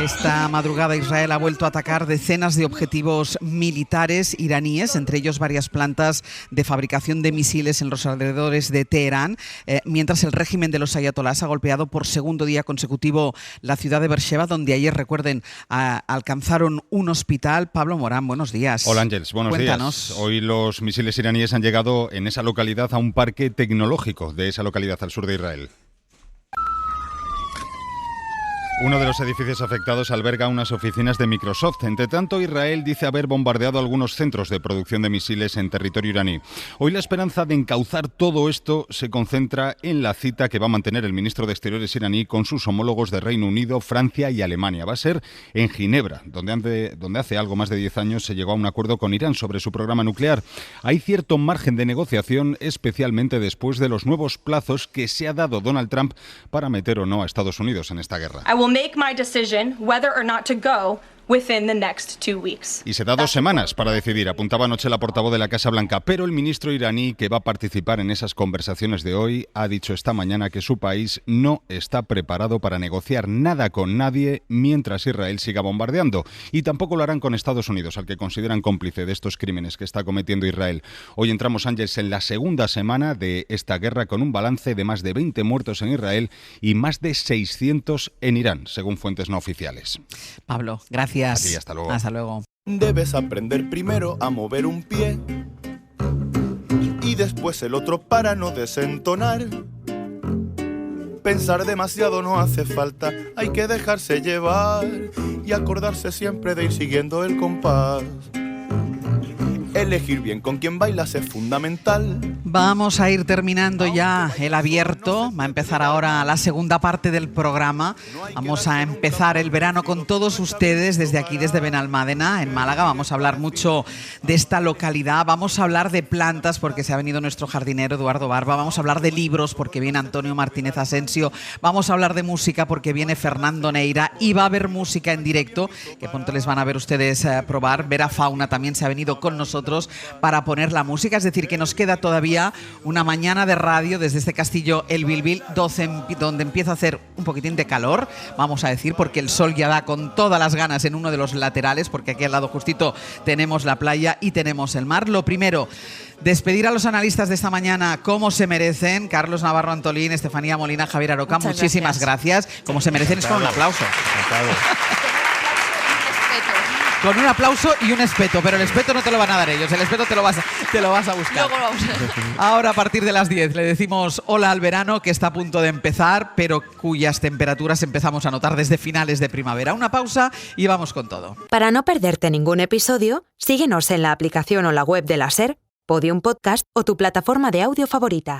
Esta madrugada Israel ha vuelto a atacar decenas de objetivos militares iraníes, entre ellos varias plantas de fabricación de misiles en los alrededores de Teherán, mientras el régimen de los ayatolás ha golpeado por segundo día consecutivo la ciudad de Beersheba, donde ayer, recuerden, alcanzaron un hospital. Pablo Morán, buenos días. Hola Ángels, buenos días. Hoy los misiles iraníes han llegado en esa localidad a un parque tecnológico de esa localidad al sur de Israel. Uno de los edificios afectados alberga unas oficinas de Microsoft. Entre tanto, Israel dice haber bombardeado algunos centros de producción de misiles en territorio iraní. Hoy la esperanza de encauzar todo esto se concentra en la cita que va a mantener el ministro de Exteriores iraní con sus homólogos de Reino Unido, Francia y Alemania. Va a ser en Ginebra, donde hace algo más de 10 años se llegó a un acuerdo con Irán sobre su programa nuclear. Hay cierto margen de negociación, especialmente después de los nuevos plazos que se ha dado Donald Trump para meter o no a Estados Unidos en esta guerra. Make my decision whether or not to go within the next 2 weeks. Y se da 2 semanas para decidir, apuntaba anoche la portavoz de la Casa Blanca, pero el ministro iraní que va a participar en esas conversaciones de hoy ha dicho esta mañana que su país no está preparado para negociar nada con nadie mientras Israel siga bombardeando, y tampoco lo harán con Estados Unidos, al que consideran cómplice de estos crímenes que está cometiendo Israel. Hoy entramos, Ángeles, en la segunda semana de esta guerra con un balance de más de 20 muertos en Israel y más de 600 en Irán, según fuentes no oficiales. Pablo, gracias. A ti, hasta luego. Hasta luego. Debes aprender primero a mover un pie y después el otro para no desentonar. Pensar demasiado no hace falta, hay que dejarse llevar y acordarse siempre de ir siguiendo el compás. Elegir bien con quién bailas es fundamental. Vamos a ir terminando ya el abierto. Va a empezar ahora la segunda parte del programa. Vamos a empezar el verano con todos ustedes desde aquí, desde Benalmádena, en Málaga. Vamos a hablar mucho de esta localidad. Vamos a hablar de plantas porque se ha venido nuestro jardinero Eduardo Barba. Vamos a hablar de libros porque viene Antonio Martínez Asensio. Vamos a hablar de música porque viene Fernando Neira. Y va a haber música en directo que pronto les van a ver ustedes probar. Vera Fauna también se ha venido con nosotros para poner la música, es decir, que nos queda todavía una mañana de radio desde este castillo El Bilbil, donde empieza a hacer un poquitín de calor, vamos a decir, porque el sol ya da con todas las ganas en uno de los laterales, porque aquí al lado justito tenemos la playa y tenemos el mar. Lo primero, despedir a los analistas de esta mañana como se merecen. Carlos Navarro Antolín, Estefanía Molina, Javier Aroca, muchísimas gracias. Como se merecen es con un aplauso. Con un aplauso y un espeto, pero el espeto no te lo van a dar ellos, el espeto te lo vas a buscar. Ahora a partir de las 10 le decimos hola al verano, que está a punto de empezar, pero cuyas temperaturas empezamos a notar desde finales de primavera. Una pausa y vamos con todo. Para no perderte ningún episodio, síguenos en la aplicación o la web de la SER, Podium Podcast o tu plataforma de audio favorita.